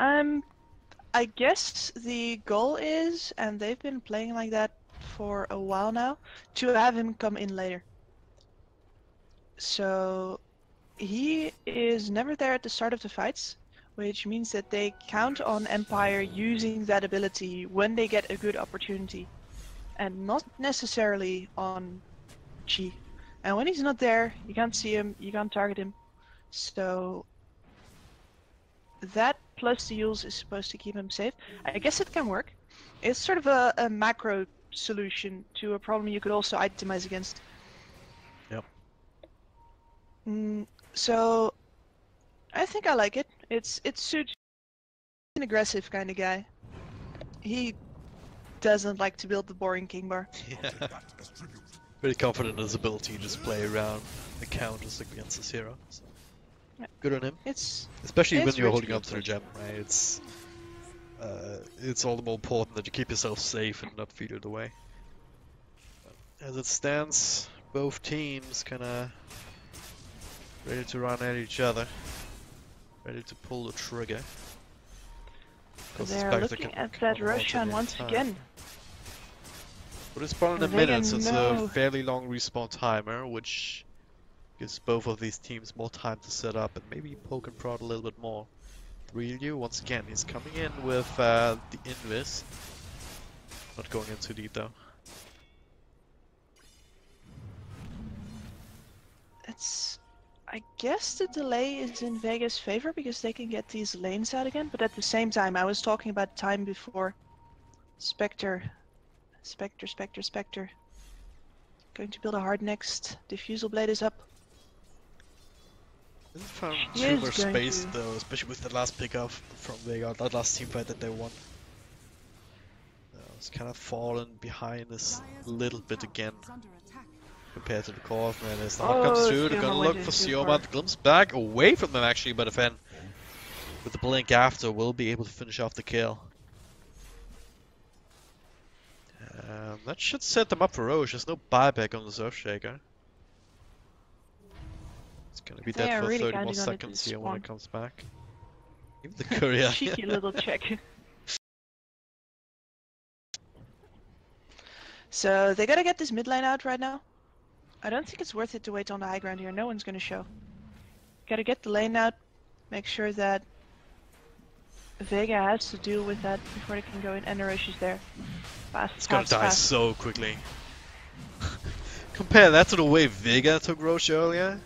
I guess the goal is, and they've been playing like that for a while now, to have him come in later. So he is never there at the start of the fights, which means that they count on Empire using that ability when they get a good opportunity, and not necessarily on G. And when he's not there, you can't see him, you can't target him. So that plus the Yules is supposed to keep him safe. I guess it can work. It's sort of a macro solution to a problem you could also itemize against. Yep. So I think I like it. It suits an aggressive kind of guy. He doesn't like to build the boring king bar. Yeah. Pretty confident in his ability to just play around the counters against his hero. So. Yeah. Good on him. it's Especially when you're rich holding up to the people. gem, right? It's all the more important that you keep yourself safe and not feed it away. As it stands, both teams kinda ready to run at each other. Ready to pull the trigger. 'Cause They're Spectre looking can at come that out Roshan any once time. again. But it's probably in a Vega minute, so it's a no. fairly long respawn timer, which gives both of these teams more time to set up and maybe poke and prod a little bit more. Ryu, once again, he's coming in with the Invis. Not going in too deep though. I guess the delay is in Vega's favor because they can get these lanes out again, but at the same time, I was talking about time before. Spectre. Going to build a hard next. Diffusal blade is up. Isn't found She too is much going space to- though, especially with the last pickup from Vega, that last team fight that they won. It's kind of fallen behind this little bit again compared to the core. Man, as the hop comes Oh, through, they're Sioma gonna went look in for too Sioma. far. Glimpse back away from them actually, but Fen with the blink after will be able to finish off the kill. That should set them up for Roche. There's no buyback on the Surfshaker. It's gonna be They dead are for really 30 more counting on it seconds to here when spawn. it comes back. Even the courier. Cheeky little check. So they gotta get this mid lane out right now. I don't think it's worth it to wait on the high ground here. No one's gonna show. Gotta get the lane out. Make sure that Vega has to deal with that before they can go in. And Roche is there. Fast, It's gonna fast, die fast. so quickly. Compare that to the way Vega took Roche earlier.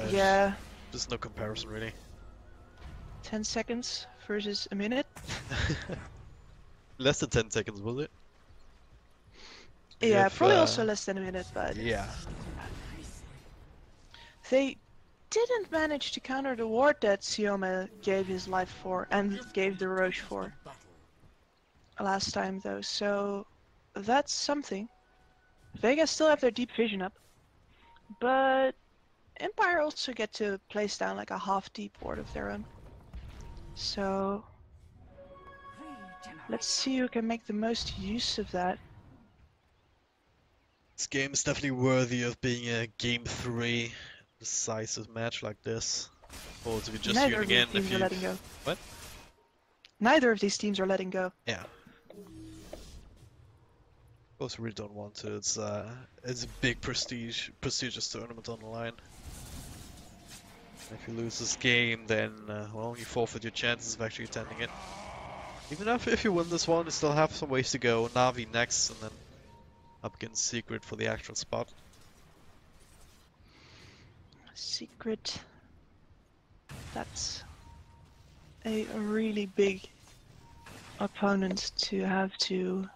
Yeah, There's no comparison really. 10 seconds versus a minute. Less than 10 seconds, was it? Yeah, If, probably also less than a minute, but Yeah. they didn't manage to counter the ward that Sioma gave his life for and gave the Roche for last time though, so that's something. Vega still have their deep vision up, but Empire also get to place down like a half deep ward of their own. So let's see who can make the most use of that. This game is definitely worthy of being a game 3 decisive match like this. Or to be just Neither you of these again teams if are you... letting go. What? Neither of these teams are letting go. Yeah. Both really don't want to. It's a big prestigious tournament on the line. If you lose this game, then well, you forfeit your chances of actually attending it. Even if you win this one, you still have some ways to go. Navi next, and then up against Secret for the actual spot. Secret. That's a really big opponent to have to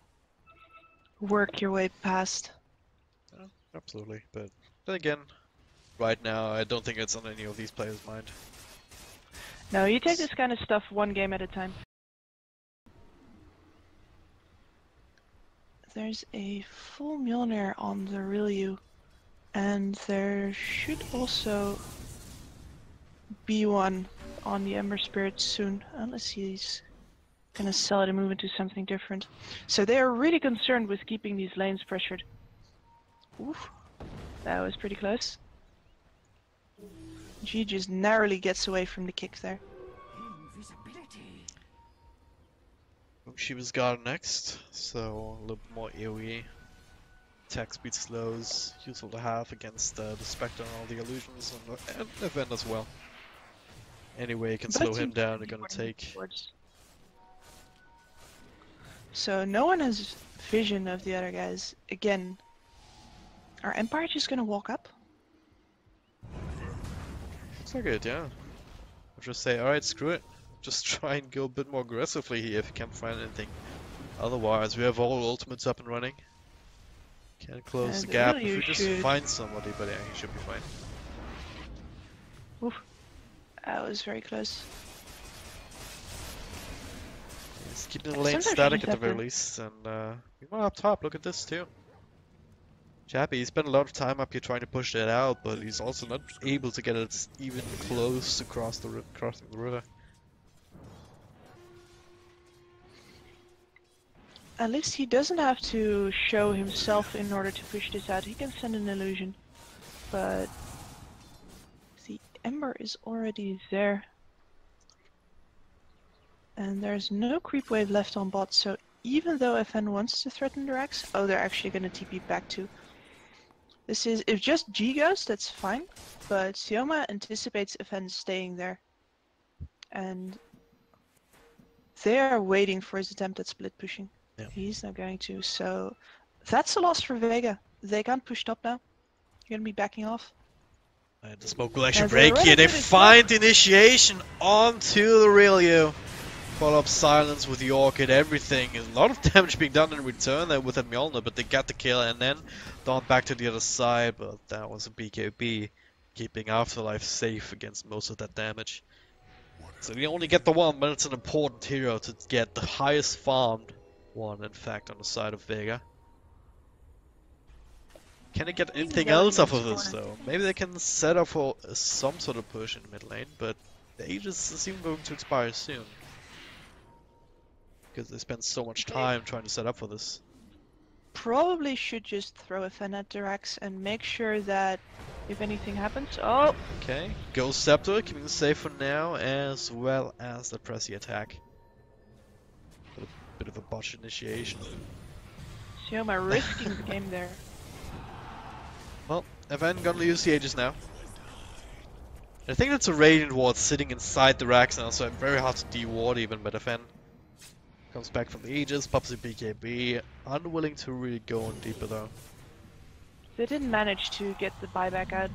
work your way past. Yeah, absolutely, but then again, right now I don't think it's on any of these players' mind. No, you take this kind of stuff one game at a time. There's a full Mjolnir on the Ryu, and there should also be one on the Ember Spirit soon, unless he's gonna sell it and move into something different. So they are really concerned with keeping these lanes pressured. Oof, that was pretty close. G just narrowly gets away from the kick there. Shiva's got next, so a little bit more AoE. Attack speed slows, useful to have against the Spectre and all the illusions, and the event as well. Anyway, you can But slow it him seems down, to you're be gonna working take... towards. So no one has vision of the other guys. Again, are Empire just gonna walk up? Looks like it, yeah. I'll just say, alright, screw it. Just try and go a bit more aggressively here if you can't find anything. Otherwise, we have all ultimates up and running. Can't close the gap if we just find somebody, but yeah, he should be fine. Oof. That was very close. He's keeping the lane Sometimes you static just at the have very to- least, and meanwhile up top, look at this too. Chappie, he spent a lot of time up here trying to push that out, but he's also not able to get it even close to crossing the river. At least he doesn't have to show himself in order to push this out. He can send an illusion. But the Ember is already there. And there's no creep wave left on bot, so even though FN wants to threaten the Rex, oh, they're actually going to TP back too. This is, if just G goes, that's fine, but Sioma anticipates FN staying there. And they are waiting for his attempt at split pushing. Yeah. He's not going to, so that's a loss for Vega. They can't push top now. You're going to be backing off. And the smoke will actually And they're break here. They ready to find the initiation onto the Aurelio. Follow up silence with the Orchid, everything. A lot of damage being done in return there with that Mjolnir, but they got the kill and then down back to the other side, but that was a BKB, keeping Afterlife safe against most of that damage. So they only get the one, but it's an important hero to get the highest farmed one, in fact, on the side of Vega. Can they get anything else off of this though? Maybe they can set up for some sort of push in mid lane, but the Aegis seem going to expire soon. Because they spent so much time trying to set up for this. Probably should just throw a Fen at the Rex and make sure that if anything happens... Oh! Okay, Ghost Scepter, keeping it safe for now, as well as the Pressy attack. A bit of a botch initiation. Sioma risking the game there. Well, FN gonna use the Aegis now. I think it's a Radiant Ward sitting inside the racks now, so I'm very hard to de-ward even, but FN comes back from the Aegis, pops a BKB, unwilling to really go on deeper though. They didn't manage to get the buyback out,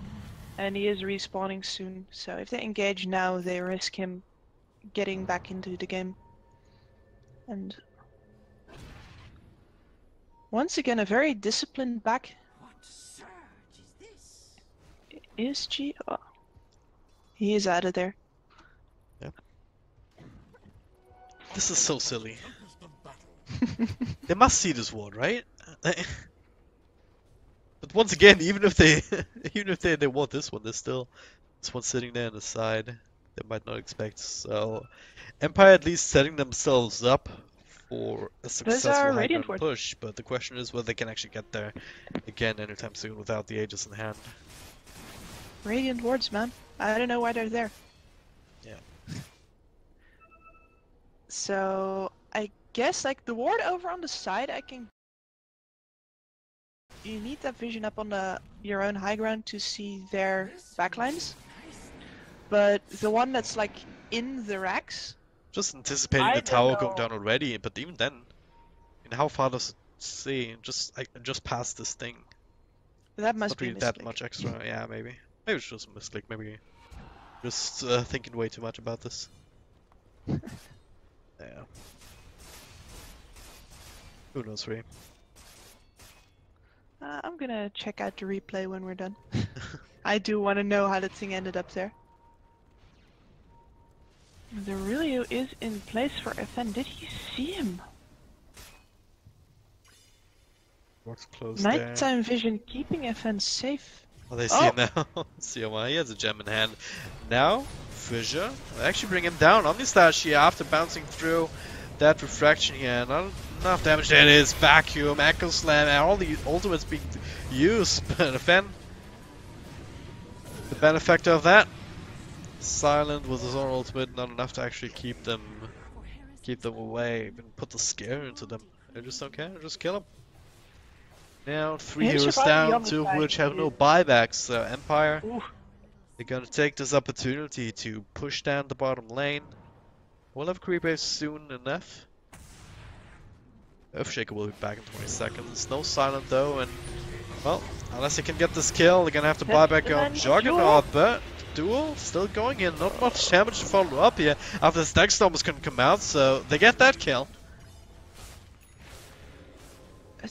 and he is respawning soon, so if they engage now, they risk him getting back into the game. And once again, a very disciplined back. What surge is this? Is G? Oh, he is out of there. This is so silly. They must see this ward, right? But once again, even if they they want this one, there's still this one sitting there on the side. They might not expect. So Empire at least setting themselves up for a successful high Radiant ground ward. push, but the question is whether they can actually get there again anytime soon without the Aegis in hand. Radiant wards, man. I don't know why they're there. Yeah. So I guess like the ward over on the side, I can. You need that vision up on your own high ground to see their backlines. But the one that's like in the racks. Just anticipating I the don't tower know. going down already, but even then, how far does it see? Just past this thing. That must Not be a really that misclick. much extra. Yeah, maybe. Maybe it's just a misclick. Maybe just thinking way too much about this. Yeah. Who knows, really? I'm gonna check out the replay when we're done. I do want to know how the thing ended up there. The Aurelio is in place for FN. Did he see him? Works close there. Nighttime vision keeping FN safe. Oh, they see him now. See him. He has a gem in hand. Now, Fissure. They actually bring him down. Omnislash here after bouncing through that refraction here. Not enough damage. There it is. Vacuum, Echo Slam, and all the ultimates being used. But FN, the benefactor of that. Silent with his own ultimate, not enough to actually keep them away. Even put the scare into them. They just don't care. Just kill them. Now 3 Here's heroes your body down, on the 2 of side, which have no dude. buybacks. So Empire, Ooh. they're gonna take this opportunity to push down the bottom lane. We'll have creep waves soon enough. Earthshaker will be back in 20 seconds. No Silent though, and well, unless they can get this kill, they're gonna have to buy That's back the on man, Juggernaut, but Duel still going in. Not much damage to follow up here after the Stack Storm was gonna come out, so they get that kill.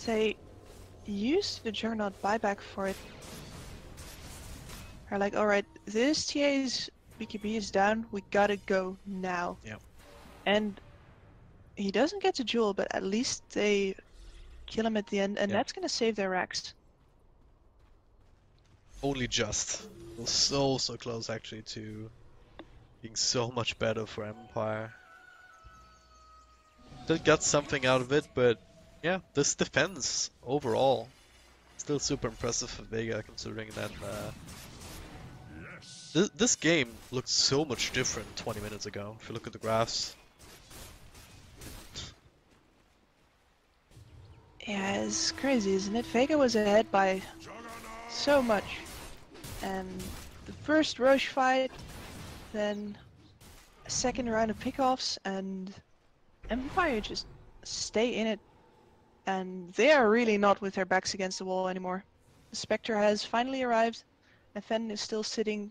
They use the Juggernaut buyback for it. Are like, alright, this TA's BKB is down, we gotta go now. Yep. And he doesn't get to Jewel, but at least they kill him at the end, and Yep. that's gonna save their racks. Only just. It was so close actually to being so much better for Empire. Still got something out of it, but yeah, this defense overall still super impressive for VEGA, considering that this game looked so much different 20 minutes ago. If you look at the graphs. Yeah, it's crazy, isn't it? VEGA was ahead by so much. And the first Roche fight, then a second round of pickoffs, and Empire just stay in it. And they are really not with their backs against the wall anymore. The Spectre has finally arrived. FN is still sitting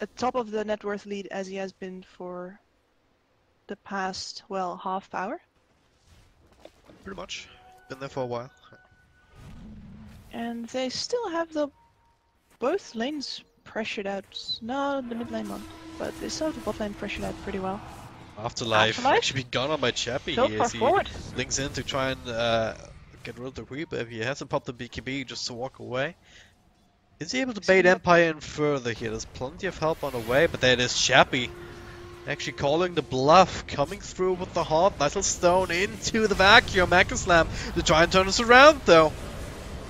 atop of the net worth lead as he has been for the past, well, half hour. Pretty much. Been there for a while. And they still have both lanes pressured out. No, the mid lane not. But they still have the bot lane pressured out pretty well. Afterlife actually been gone on by Chappie So here far as he forward. links in to try and get rid of the creep. If he has to pop the BKB just to walk away. Is he able to bait Empire in further here? There's plenty of help on the way, but there it is, Chappie. Actually calling the bluff, coming through with the heart, nice little stone into the vacuum, Echo Slam to try and turn us around though.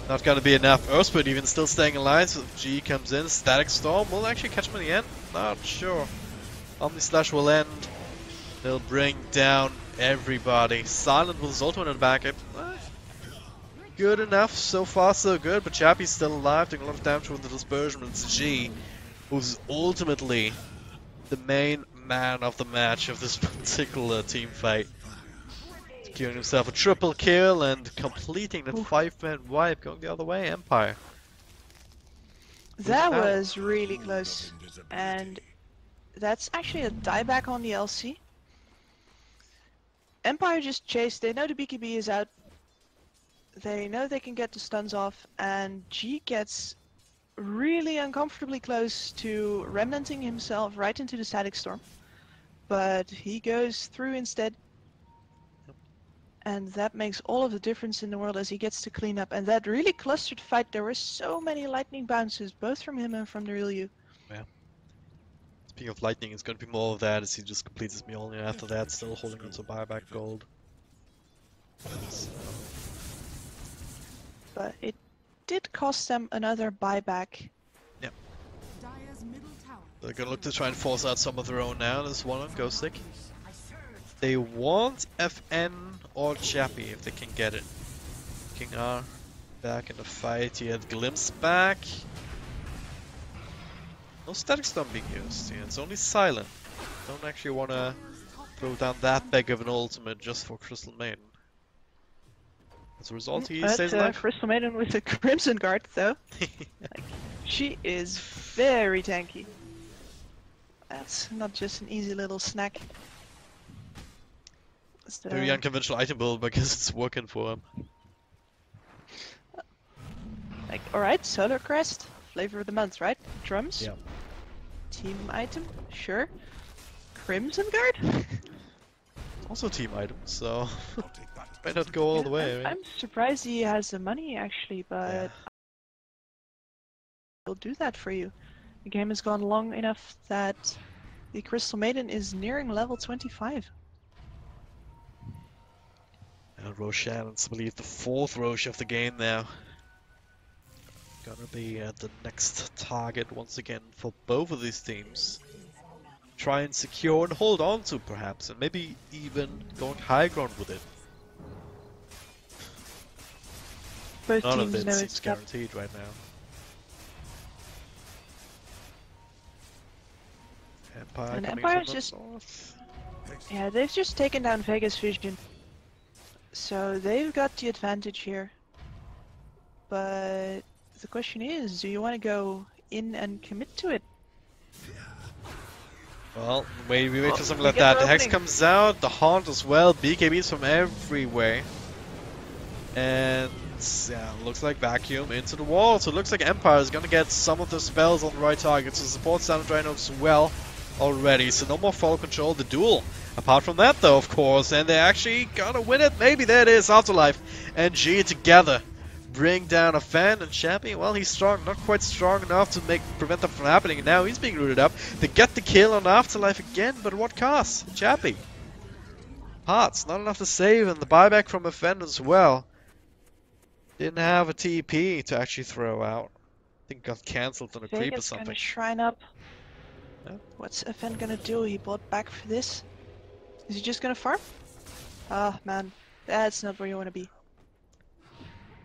Not gonna be enough. Earthsplit even still staying alive, so if G comes in, Static Storm will actually catch him in the end. Not sure. Omnislash will end. They'll bring down everybody. Silent with his ultimate in the back. Good enough, so far so good, but Chappie's still alive, doing a lot of damage with the dispersion. It's G, who's ultimately the main man of the match of this particular team fight. Securing himself a triple kill and completing that 5-man wipe, going the other way, Empire. That was really close. And that's actually a dieback on the LC. Empire just chased, they know the BKB is out. They know they can get the stuns off, and G gets really uncomfortably close to remnanting himself right into the static storm. But he goes through instead. And that makes all of the difference in the world as he gets to clean up. And that really clustered fight, there were so many lightning bounces, both from him and from the real you. Yeah. Speaking of lightning, it's going to be more of that as he just completes his Mjolnir after that, still holding on to buyback gold. So, But it did cost them another buyback. yeah. Dire's middle tower. They're going to look to try and force out some of their own now. There's one on Ghost Stick. They want FN or Chappie if they can get it. King R back in the fight. He had Glimpse back. No static stun being used. Yeah, it's only silent. Don't actually want to throw down that big of an ultimate just for Crystal Maiden. As a result, he stays alive. Crystal Maiden with a Crimson Guard, though. Like, she is very tanky. That's not just an easy little snack. So, Very unconventional item build, but I guess it's working for him. like, alright, Solar Crest, flavor of the month, right? Drums? Yeah. Team item? Sure. Crimson Guard? Also team item, so might not go all the way. Right? I'm surprised he has the money actually, but Yeah. he'll do that for you. The game has gone long enough that the Crystal Maiden is nearing level 25. And Roshan's, I believe, the 4th Roche of the game now. Gonna be the next target once again for both of these teams. Try and secure and hold on to, perhaps, and maybe even going high ground with it. Both None of teams it know seems it's tough. guaranteed right now. Empire And coming Empire's from the just- north. Yeah, they've just taken down Vegas Vision. So they've got the advantage here. But the question is, do you want to go in and commit to it? Well, we wait for something we like get that. the The Hex opening. comes out, the Haunt as well, BKBs from everywhere. And yeah, looks like Vacuum into the wall. So it looks like Empire is gonna get some of the spells on the right target. So supports down Draenor well already. So no more fall control, the duel. Apart from that though, of course, and they're actually gonna win it. Maybe there it is, Afterlife and G together. Bring down a fan and Chappie, well, he's strong, not quite strong enough to prevent that from happening, and now he's being rooted up. They get the kill on Afterlife again, but at what cost? Chappie. Parts, not enough to save, and the buyback from FN as well. Didn't have a TP to actually throw out. I think got cancelled on a creep or Vegas gonna something. shrine up. Yeah. What's FN gonna do? He bought back for this? Is he just gonna farm? Ah, man. That's not where you wanna be.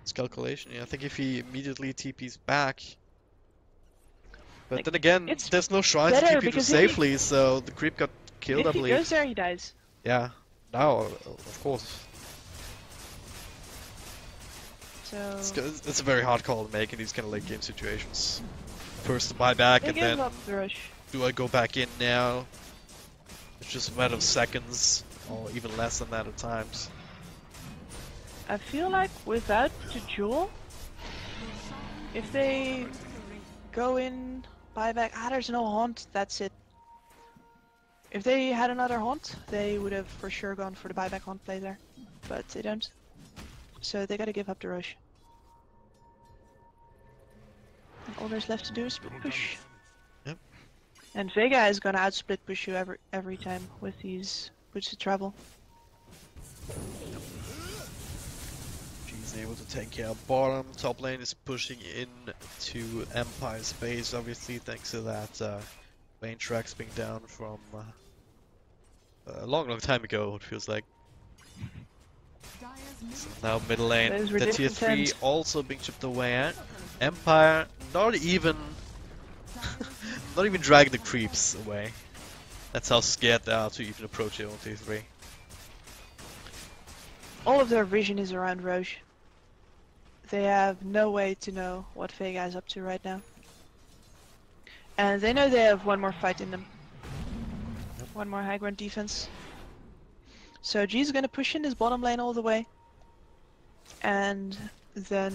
It's calculation, yeah. I think if he immediately TP's back. But Like, then again, it's there's no shrine to better TP to because if he- safely, so the creep got killed, I If he believe. goes there, he dies. Yeah, now, of course. So It's a very hard call to make in these kind of late game situations. First to buy back, they and give then up the rush. do I go back in now? It's just a matter of seconds, or even less than that at times. I feel like without the jewel, if they go in, buy back, there's no haunt, that's it. If they had another haunt, they would have for sure gone for the buyback haunt play there. But they don't. So they gotta give up the rush. And all there's left to do is split push. Yep. And Vega is gonna outsplit push you every time with these boots of travel. She's able to take care of bottom. Top lane is pushing in to Empire space, obviously, thanks to that main tracks being down from a long time ago, it feels like. So now middle lane, Those were the tier different 3 times. also being chipped away at. Empire not even not even dragging the creeps away. That's how scared they are to even approach it on tier 3. All of their vision is around Roche. They have no way to know what Vega is up to right now. And they know they have one more fight in them. One more high ground defense. So G's gonna push in his bottom lane all the way. And then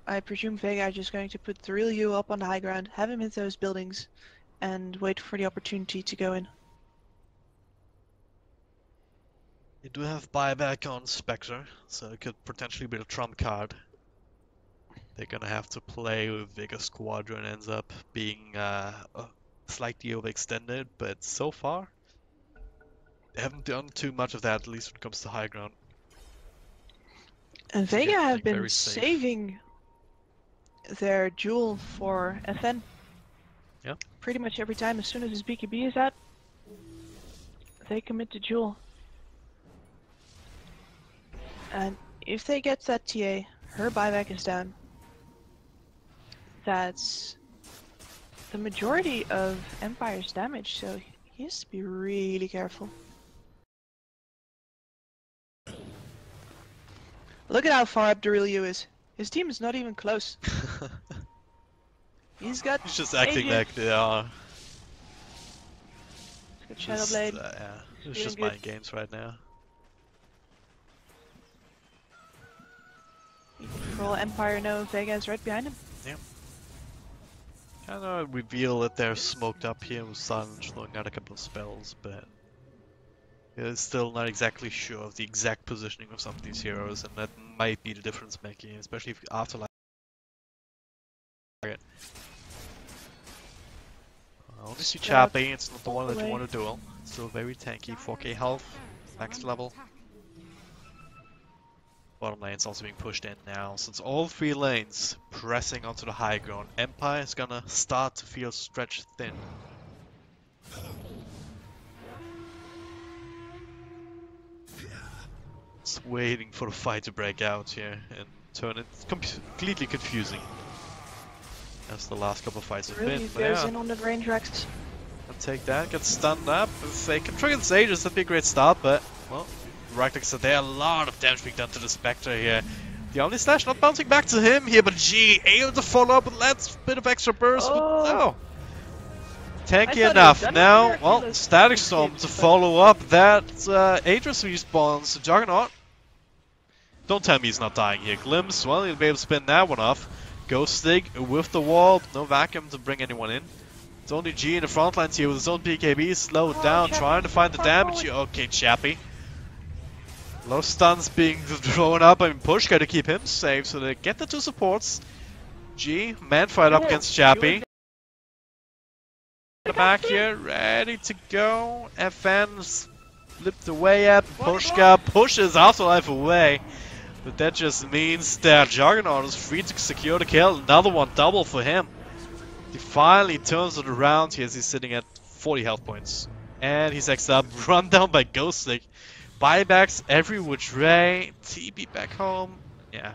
I presume Vega are just going to put the real U up on the high ground, have him hit those buildings, and wait for the opportunity to go in. You do have buyback on Spectre, so it could potentially be the trump card. They're gonna have to play with VEGA SQUADRON, ends up being slightly overextended, but so far they haven't done too much of that, at least when it comes to high ground. And So Vega again, have playing been very safe. saving their duel for FN. Yeah. Pretty much every time, as soon as his BKB is out, they commit to duel. And if they get that TA, her buyback is down. That's the majority of Empire's damage, so he has to be really careful. Look at how far up the real U is. His team is not even close. He's got He's just acting AJ. like they are. He's got Just, Shadowblade. yeah, it's feeling just good. mind games right now. For all Empire know, Vega is right behind him. I know reveal that they're smoked up here with Silence throwing out a couple of spells, but it's still not exactly sure of the exact positioning of some of these heroes, and that might be the difference making, especially if Afterlife. Only see Chappie, it's not the one that you want to duel. Still very tanky, 4k health, max level. Bottom lane's also being pushed in now, since all three lanes pressing onto the high ground. Empire is gonna start to feel stretched thin. Just waiting for the fight to break out here and turn it completely confusing. As the last couple of fights have Really been. goes Yeah, in on the range racks. I'll take that, get stunned up. If they can trigger the Sages, that'd be a great start, but, well, right like I said, there are a lot of damage being done to the Spectre here. The Omni Slash not bouncing back to him here, but G able to follow up with that bit of extra burst, but no. Tanky enough. Now, well, Static Storm to follow up that Aegis respawns. Juggernaut. Don't tell me he's not dying here. Glimpse, well, he'll be able to spin that one off. Ghost Stig with the wall, no vacuum to bring anyone in. It's only G in the front lines here with his own PKB, slowed down, trying to find the damage here. Okay, Chappie. A lot of stuns being thrown up. I mean, Push got to keep him safe, so they get the two supports. G, man fight up against Chappie. Back here, ready to go. FN slipped away up. Pushka pushes Afterlife away. But that just means that Juggernaut is free to secure the kill. Another one double for him. He finally turns it around here as he's sitting at 40 health points. And he's next up, run down by Ghostlick. Buybacks every which way. TB back home. Yeah.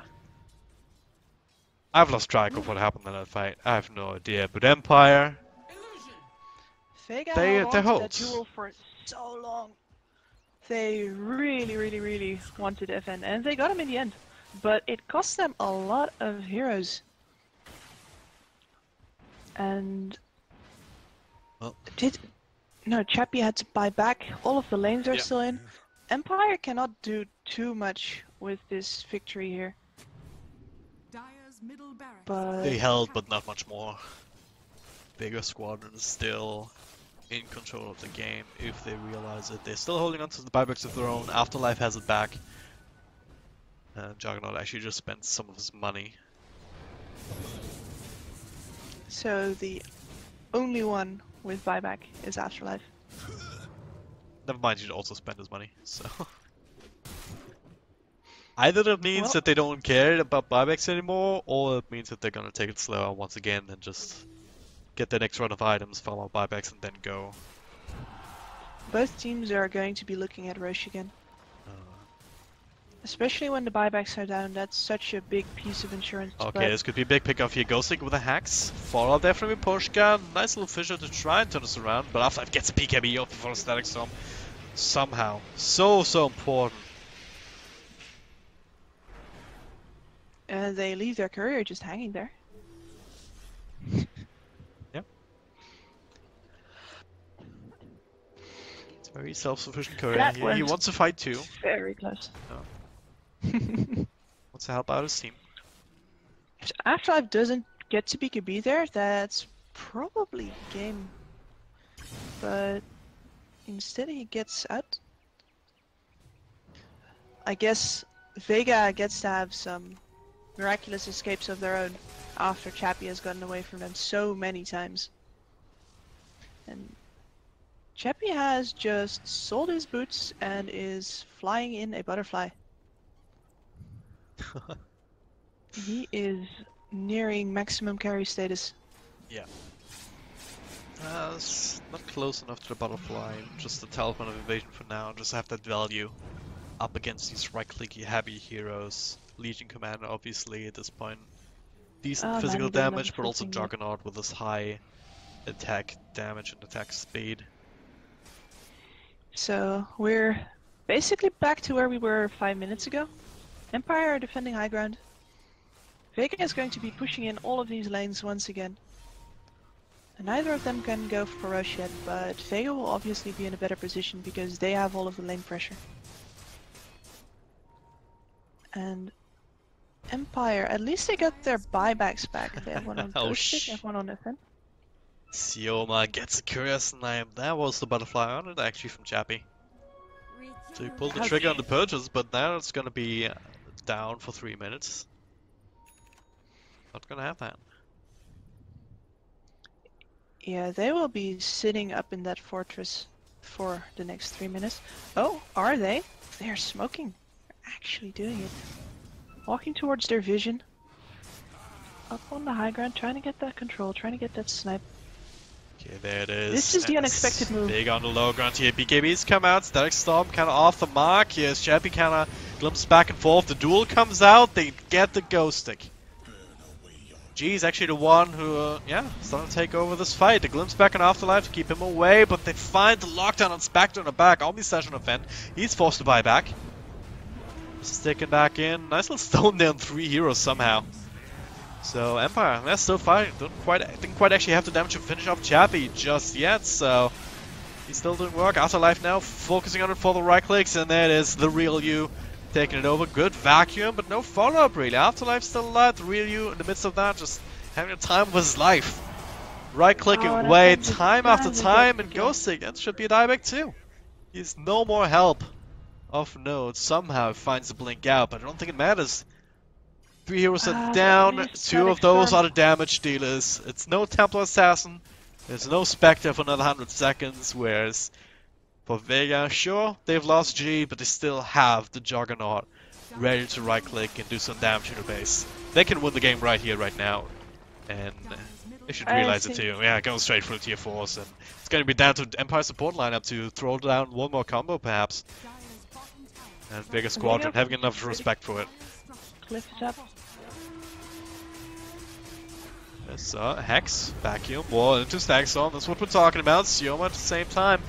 I've lost track of what happened in that fight. I have no idea. But Empire, Vega They held on to that hold. duel for so long. They really wanted FN, and they got him in the end. But it cost them a lot of heroes. And well, no, Chappie had to buy back. All of the lanes are Yeah. still in. Empire cannot do too much with this victory here. Dire's middle barracks. But they held, but not much more. VEGA SQUADRON is still in control of the game if they realize it. They're still holding on to the buybacks of their own. Afterlife has it back. Juggernaut actually just spent some of his money. so the only one with buyback is Afterlife. Never mind, he also spent his money, so... Either that means Well- that they don't care about buybacks anymore, or it means that they're gonna take it slower once again and just get the next run of items, follow up buybacks, and then go. Both teams are going to be looking at Roche again. Uh, Especially when the buybacks are down, that's such a big piece of insurance. Okay, this could be a big pick off here. Ghosting with a Hex. Follow up there from Pushka. Nice little fissure to try and turn this around, but Afterlife gets a PKB off before Static Storm. Somehow. So important. And they leave their courier just hanging there. Yep. Very self-sufficient courier. That He went wants to fight too. very close. Wants to help out his team. If Afterlife doesn't get to BKB there, that's probably game. But instead he gets out. I guess Vega gets to have some miraculous escapes of their own after Chappie has gotten away from them so many times. And Chappie has just sold his boots and is flying in a butterfly. He is nearing maximum carry status. Yeah. It's not close enough to the butterfly, just the Talisman of Evasion for now, just have that value up against these right-clicky heavy heroes. Legion Commander obviously at this point. Decent physical damage, but also Juggernaut with his high attack damage and attack speed. So we're basically back to where we were 5 minutes ago. Empire are defending high ground. Vega is going to be pushing in all of these lanes once again. And neither of them can go for rush yet, but Vega will obviously be in a better position because they have all of the lane pressure. And Empire, at least they got their buybacks back. They have one on Ghost, they have one on FN. Sioma gets a Curious Snipe. That was the butterfly on it actually from Chappie. So he pulled the trigger on the purchase, but now it's gonna be down for 3 minutes. Not gonna have that. Yeah, they will be sitting up in that fortress for the next 3 minutes. Oh, are they? They're smoking. They're actually doing it. Walking towards their vision. Up on the high ground, trying to get that control, trying to get that snipe. Okay, there it is. This is the unexpected move. Big on the low ground here. BKBs come out. Static Storm kind of off the mark. Here's Chappie kind of glimpses back and forth. The duel comes out. They get the Ghost Stick. G is actually the one who, is going to take over this fight. The glimpse back on Afterlife to keep him away, but they find the lockdown on Spectre in the back. Omnislash on Event. He's forced to buy back. Sticking back in. Nice little stone there on 3 heroes somehow. So Empire, they're still fighting. Didn't quite actually have the damage to finish off Chappie just yet, so he's still doing work. Afterlife now focusing on it for the right clicks, and there it is, the real you taking it over. Good vacuum, but no follow-up really. Afterlife still alive, the real you in the midst of that, just having the time of his life. Right clicking away time after time, and Ghosting, that should be a dieback too. He's no more help of note. Somehow finds the blink out, but I don't think it matters. 3 heroes are down, 2 of those are the damage dealers. It's no Templar Assassin, there's no Spectre for another 100 seconds, whereas for Vega, sure, they've lost G, but they still have the Juggernaut ready to right click and do some damage to the base. They can win the game right here, right now, and they should realize it too. Yeah, go straight for the tier 4s, and it's going to be down to Empire support lineup to throw down one more combo perhaps. And VEGA Squadron having enough respect for it. Cliff is up. Yes, Hex, vacuum, wall into Stack Storm, that's what we're talking about. Sioma at the same time,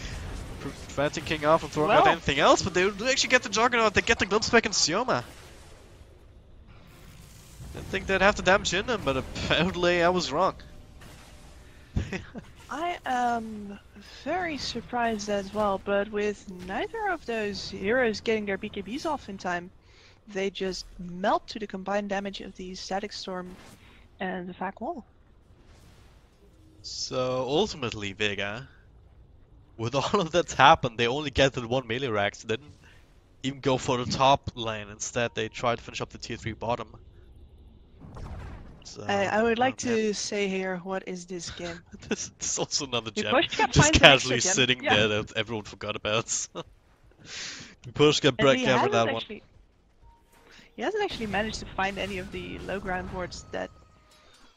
preventing King off from throwing out anything else, but they actually get the Juggernaut, they get the glimpse back in Sioma. Didn't think they'd have the damage in them, but apparently I was wrong. I am very surprised as well, but with neither of those heroes getting their BKBs off in time, they just melt to the combined damage of the Static Storm and the Vac Wall. So ultimately, Vega, with all of that's happened, they only get the 1 melee racks. They didn't even go for the top lane. Instead, they tried to finish up the tier 3 bottom. So, I would like to say here, what is this game? This is also another gem, Pushka just casually sitting there that everyone forgot about. Pushka grabbing that one. He hasn't actually managed to find any of the low ground wards that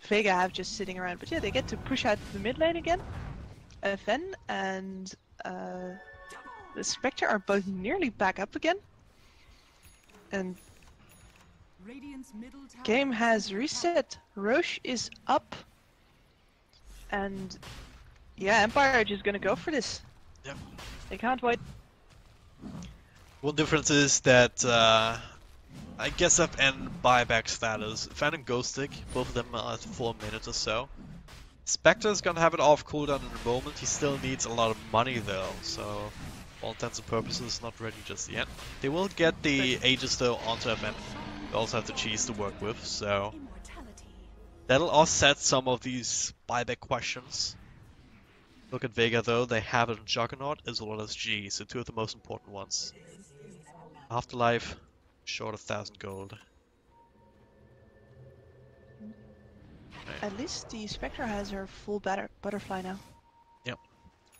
Vega have just sitting around. But yeah, they get to push out the mid lane again. Fen and the Spectre are both nearly back up again. And game has reset. Roche is up. And yeah, Empire are just gonna go for this. Yep. They can't wait. One difference is that I guess FN buyback status. FN and Ghost Stick, both of them are at 4 minutes or so. Spectre's gonna have it off cooldown in a moment. He still needs a lot of money though, so all intents and purposes, not ready just yet. They will get the Aegis though onto FN. They also have the cheese to work with, so that'll offset some of these buyback questions. Look at Vega though, they have it on Juggernaut as well as G, so two of the most important ones. Afterlife, short of 1,000 gold. At least the Spectre has her full butterfly now. Yep.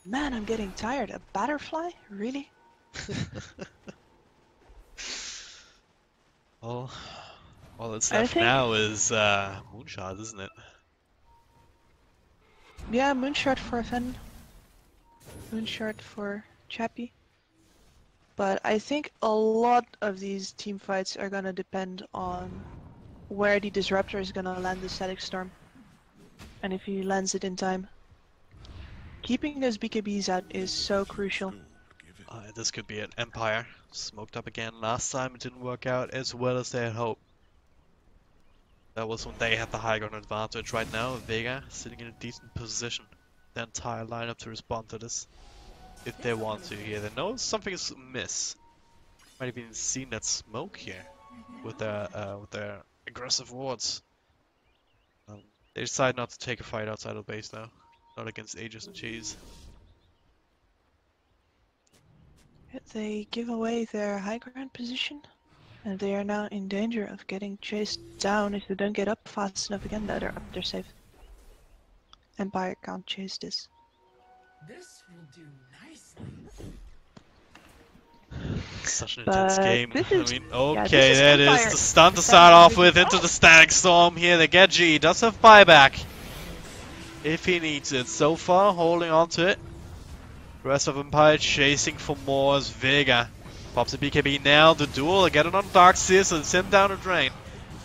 Man, I'm getting tired. A butterfly? Really? Well, all that's I left think- now is Moonshot, isn't it? Yeah, Moonshot for FN. Moonshot for Chappie. But I think a lot of these team fights are gonna depend on where the Disruptor is gonna land the Static Storm. And if he lands it in time. Keeping those BKBs out is so crucial. This could be an Empire. Smoked up again. Last time it didn't work out as well as they had hoped. That was when they had the high ground advantage. Right now, Vega sitting in a decent position. The entire lineup to respond to this. If they want to here. They know something is amiss. Might have even seen that smoke here. With their aggressive wards. They decide not to take a fight outside of base though. Not against Aegis and Cheese. They give away their high ground position, and they are now in danger of getting chased down if they don't get up fast enough again. No, they're up, they're safe. Empire can't chase this. This will do nicely. Such an intense But game. this I is- mean, yeah, okay, this is there it is. Empire. The stun to The start stun off is- with into the Static Storm here. They get G. Does have buyback. If he needs it. So far, holding on to it. The rest of Empire chasing for more as Vega pops a BKB now. The duel, get it on Darkseer, so it's him down the drain.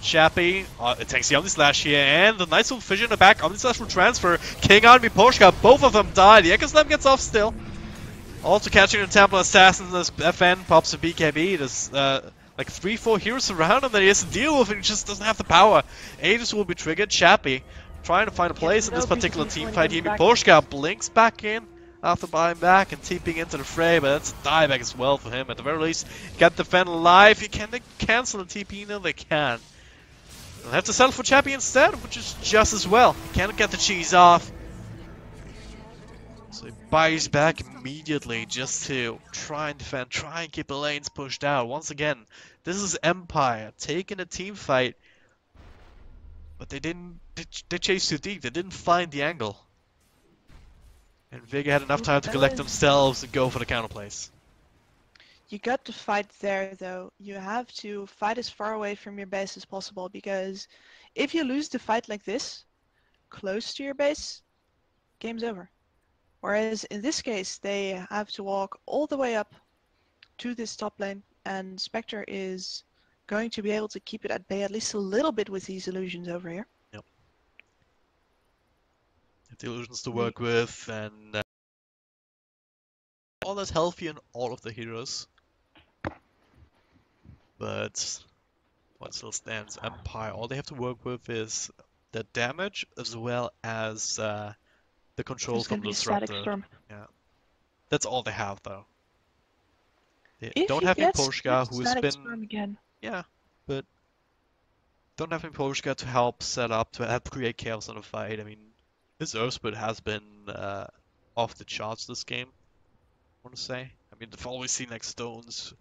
Chappie, it takes the Omnislash here, and the nice little fission in the back. Omnislash will transfer. King Army Poshka, both of them die. The Echo Slam gets off still. Also catching the Temple Assassin as FN pops a BKB. There's like 3-4 heroes around him that he has to deal with, and he just doesn't have the power. Aegis will be triggered. Chappie trying to find a place in this particular team fight here. Poshka blinks back in after buying back and TPing into the fray, but that's a dieback as well for him. At the very least, got the Fen alive. Can they cancel the TP? No, they can. They'll have to settle for Chappie instead, which is just as well. Can't get the cheese off. So he buys back immediately just to try and defend, try and keep the lanes pushed out. Once again, this is Empire taking a team fight, but they didn't. They chased too deep. They didn't find the angle. And Vega had enough time to collect themselves and go for the counterplays. You got to fight there though. You have to fight as far away from your base as possible, because if you lose the fight like this, close to your base, game's over. Whereas in this case, they have to walk all the way up to this top lane, and Spectre is going to be able to keep it at bay at least a little bit with these illusions over here. Yep. Have the illusions to work with, and all that's healthy in all of the heroes. But what still stands, Empire, all they have to work with is the damage as well as the control It's from going to the be Static Disruptor. Storm. Yeah. That's all they have though. They If don't he have gets Imposhka, who has Static been... Storm again. Yeah, but don't have Imposhka to help set up, to help create chaos in the fight. I mean, his Earthsplit has been off the charts this game, I want to say. I mean, they've always seen like stones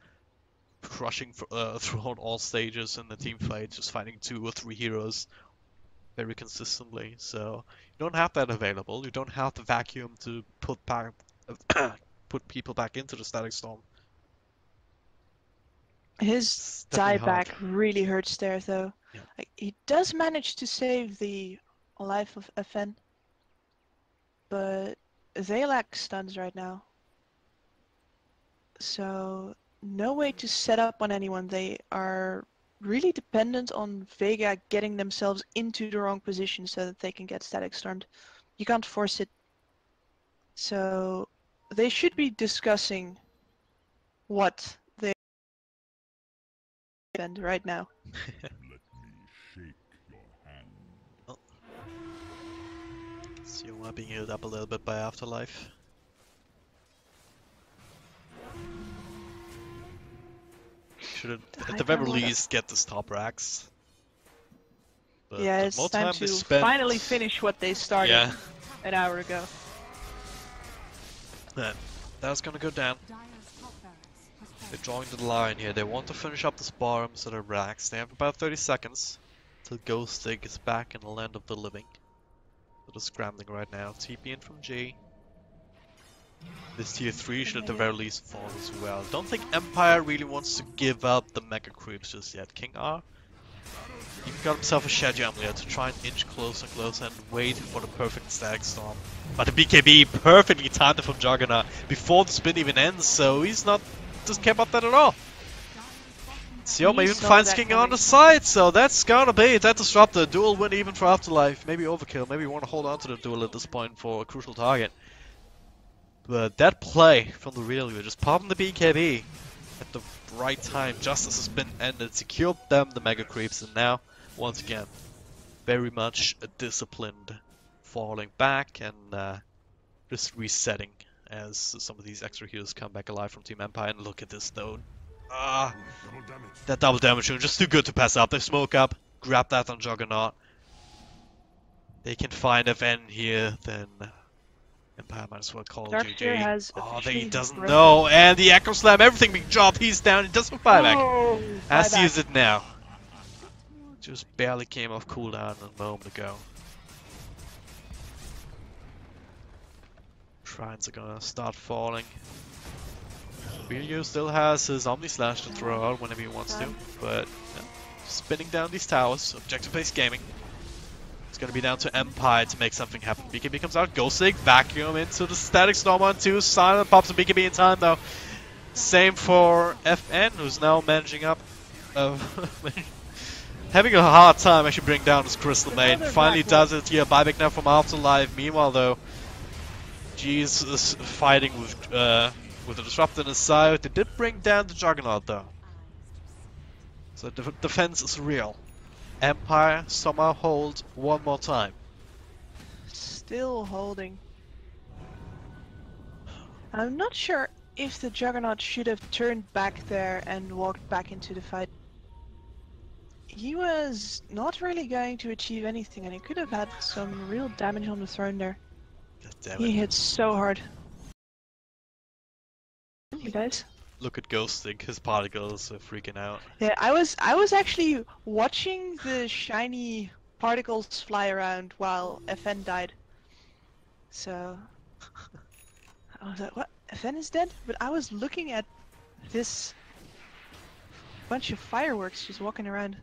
crushing throughout all stages in the team fight, just fighting 2 or 3 heroes very consistently. So you don't have that available. You don't have the vacuum to put back, put people back into the Static Storm. His definitely dieback hard. really hurts there though. Yeah. Like, he does manage to save the life of FN, but they lack stuns right now. So no way to set up on anyone. They are really dependent on Vega getting themselves into the wrong position so that they can get Static Stormed. You can't force it. So they should be discussing what they spend right now. So you are being healed up a little bit by Afterlife. should I at the very don't wanna- least get this top racks. But Yeah, the it's more time they to spend, finally finish what they started Yeah, an hour ago. that's gonna go down. Dire's top barracks has They're fallen. drawing the line here. They want to finish up this bottom so they're relaxed. They have about 30 seconds till Ghost Dig is back in the land of the living. So they're scrambling right now. TP in from G. This tier 3 should at the very least fall as well. Don't think Empire really wants to give up the mega creeps just yet. King R even got himself a Shed Jamlier to try and inch closer and closer and wait for the perfect static storm. But the BKB perfectly timed it from Juggernaut before the spin even ends, so he's not doesn't care about that at all. Sioma even saw finds that King on coming. the side, so that's gonna be that disruptor. Duel win even for Afterlife. Maybe overkill, maybe you want to hold on to the duel at this point for a crucial target. But that play from the real you, just popping the BKB at the right time, just as the spin ended, secured them the mega creeps, and now, once again, very much a disciplined falling back and just resetting as some of these extra heroes come back alive from Team Empire. And look at this though. That double damage is just too good to pass up. They smoke up, grab that on Juggernaut. They can find FN here, then Empire might as well call Darkseer GG. has Oh, officially he doesn't broken. know, and the Echo Slam, everything being dropped, he's down, he doesn't buyback. Oh, Has to buyback. use it now. Just barely came off cooldown a moment ago. Shrines are gonna start falling. Vilio still has his Omni Slash to throw out whenever he wants to, but yeah, spinning down these towers, objective-based gaming. It's gonna be down to Empire to make something happen. BKB comes out, Ghostig, vacuum into the Static Storm on 2, Silent pops a BKB in time though. Same for FN, who's now managing up, having a hard time actually bringing down this Crystal Maid. Another Finally black does it here, buyback now from Afterlife. Meanwhile though, G's is fighting with the Disruptor in his side. They did bring down the Juggernaut though. So the defense is real. Empire somehow hold one more time. Still holding. I'm not sure if the Juggernaut should have turned back there and walked back into the fight. He was not really going to achieve anything, and he could have had some real damage on the throne there. God damn He it. hit so hard. You guys? Look at Ghostig, his particles are freaking out. Yeah, I was actually watching the shiny particles fly around while FN died. So I was like, what? FN is dead? But I was looking at this bunch of fireworks just walking around.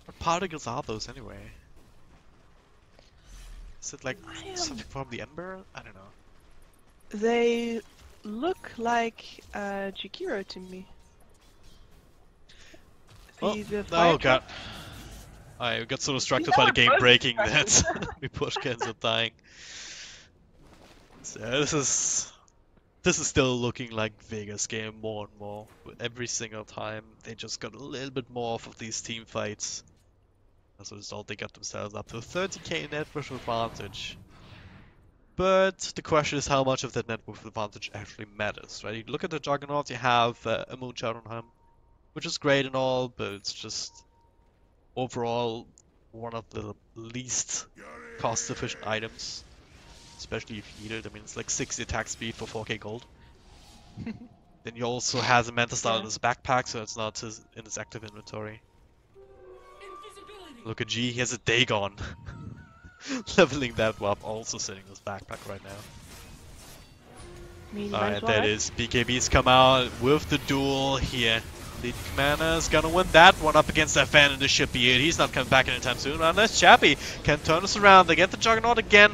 What particles are those anyway? Is it like something from the Ember? I don't know. They look like Jakiro to me. The Oh fire god. I got so distracted You by know the we're game both breaking that distracted. we push ends up dying. So this is still looking like Vegas game more and more. With every single time they just got a little bit more off of these team fights. As a result, they got themselves up to 30k net worth advantage. But the question is how much of that net worth advantage actually matters, right? You look at the Juggernaut, you have a Moonshot on him, which is great and all, but it's just overall one of the least cost-efficient items, especially if you need it. I mean, it's like 60 attack speed for 4k gold. Then he also has a Manta Style in his backpack, so it's not in his active inventory. Invisibility. Look at G, he has a Dagon. Leveling that up, also sitting in his backpack right now. I mean, you might Alright, as well, that right? is BKB's come out with the duel here. Lead Commander is gonna win that one up against that fan in the ship here. He's not coming back anytime soon unless Chappie can turn us around. They get the Juggernaut again,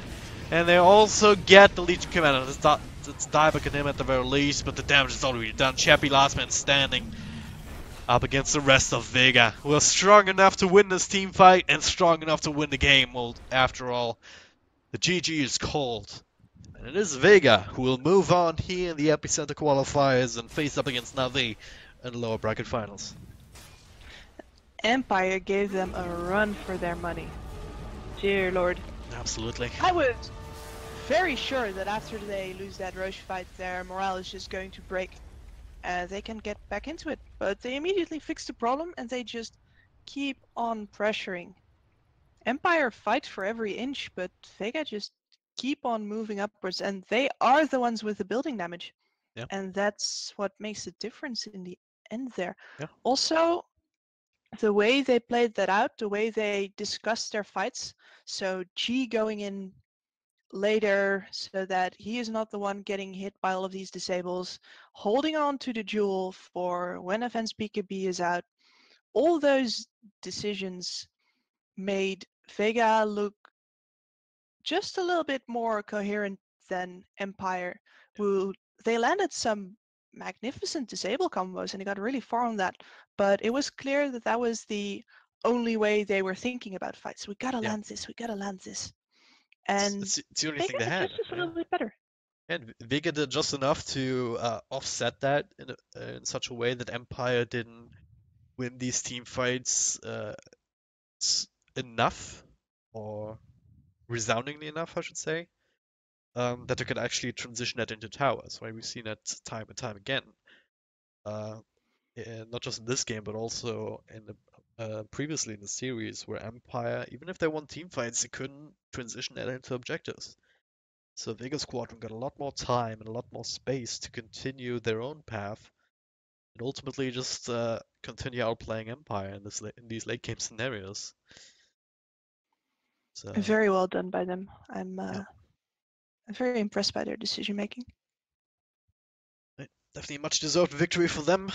and they also get the Legion Commander. It's dieback on him at the very least, but the damage is already done. Chappie, last man standing, up against the rest of Vega, who are strong enough to win this team fight and strong enough to win the game. Well, after all, the GG is called. And it is Vega who will move on here in the Epicenter qualifiers and face up against Navi in the lower bracket finals. Empire gave them a run for their money. Dear Lord. Absolutely. I was very sure that after they lose that Roche fight, their morale is just going to break. they can get back into it. But they immediately fix the problem and they just keep on pressuring. Empire fight for every inch, but VEGA just keep on moving upwards, and they are the ones with the building damage. Yeah. And that's what makes the difference in the end there. Yeah. Also, the way they played that out, the way they discussed their fights, so G going in later so that he is not the one getting hit by all of these disables, holding on to the jewel for when offense BKB is out, all those decisions made VEGA look just a little bit more coherent than Empire, who they landed some magnificent disable combos and they got really far on that, but it was clear that that was the only way they were thinking about fights. We gotta land this, we gotta land this. And It's the only thing VEGA they did had. just a little bit better. And VEGA did just enough to offset that in such a way that Empire didn't win these team fights enough, or resoundingly enough, I should say, that they could actually transition that into towers. Right, we've seen that time and time again, not just in this game, but also in the previously in the series, where Empire, even if they won team fights, they couldn't transition that into objectives. So VEGA Squadron got a lot more time and a lot more space to continue their own path, and ultimately just continue outplaying Empire in these late game scenarios. So Very well done by them. I'm yeah, very impressed by their decision making. definitely a much deserved victory for them.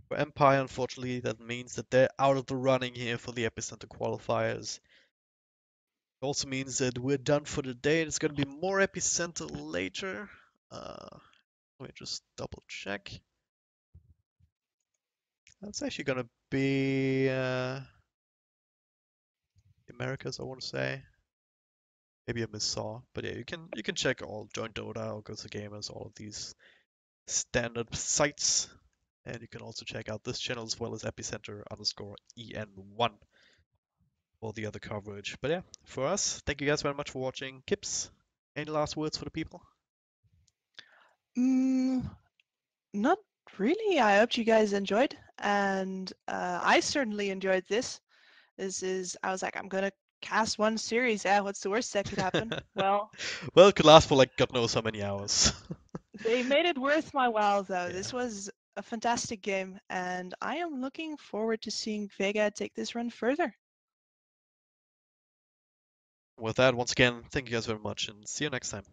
For Empire, unfortunately, that means that they're out of the running here for the Epicenter qualifiers. It also means that we're done for the day. There's going to be more Epicenter later. Let me just double check. That's actually going to be Americas, I want to say. Maybe I missaw, but yeah, you can check all Join Dota or Go to Gamers, all of these standard sites, and you can also check out this channel as well as Epicenter_EN1 for the other coverage. But yeah, for us, thank you guys very much for watching. Kips, any last words for the people? Not really. I hope you guys enjoyed, and I certainly enjoyed this. I was like, I'm gonna cast one series. Yeah, what's the worst that could happen? Well, well, it could last for like God knows how many hours. they made it worth my while, though. Yeah. This was a fantastic game, and I am looking forward to seeing VEGA take this run further. With that, once again, thank you guys very much, and see you next time.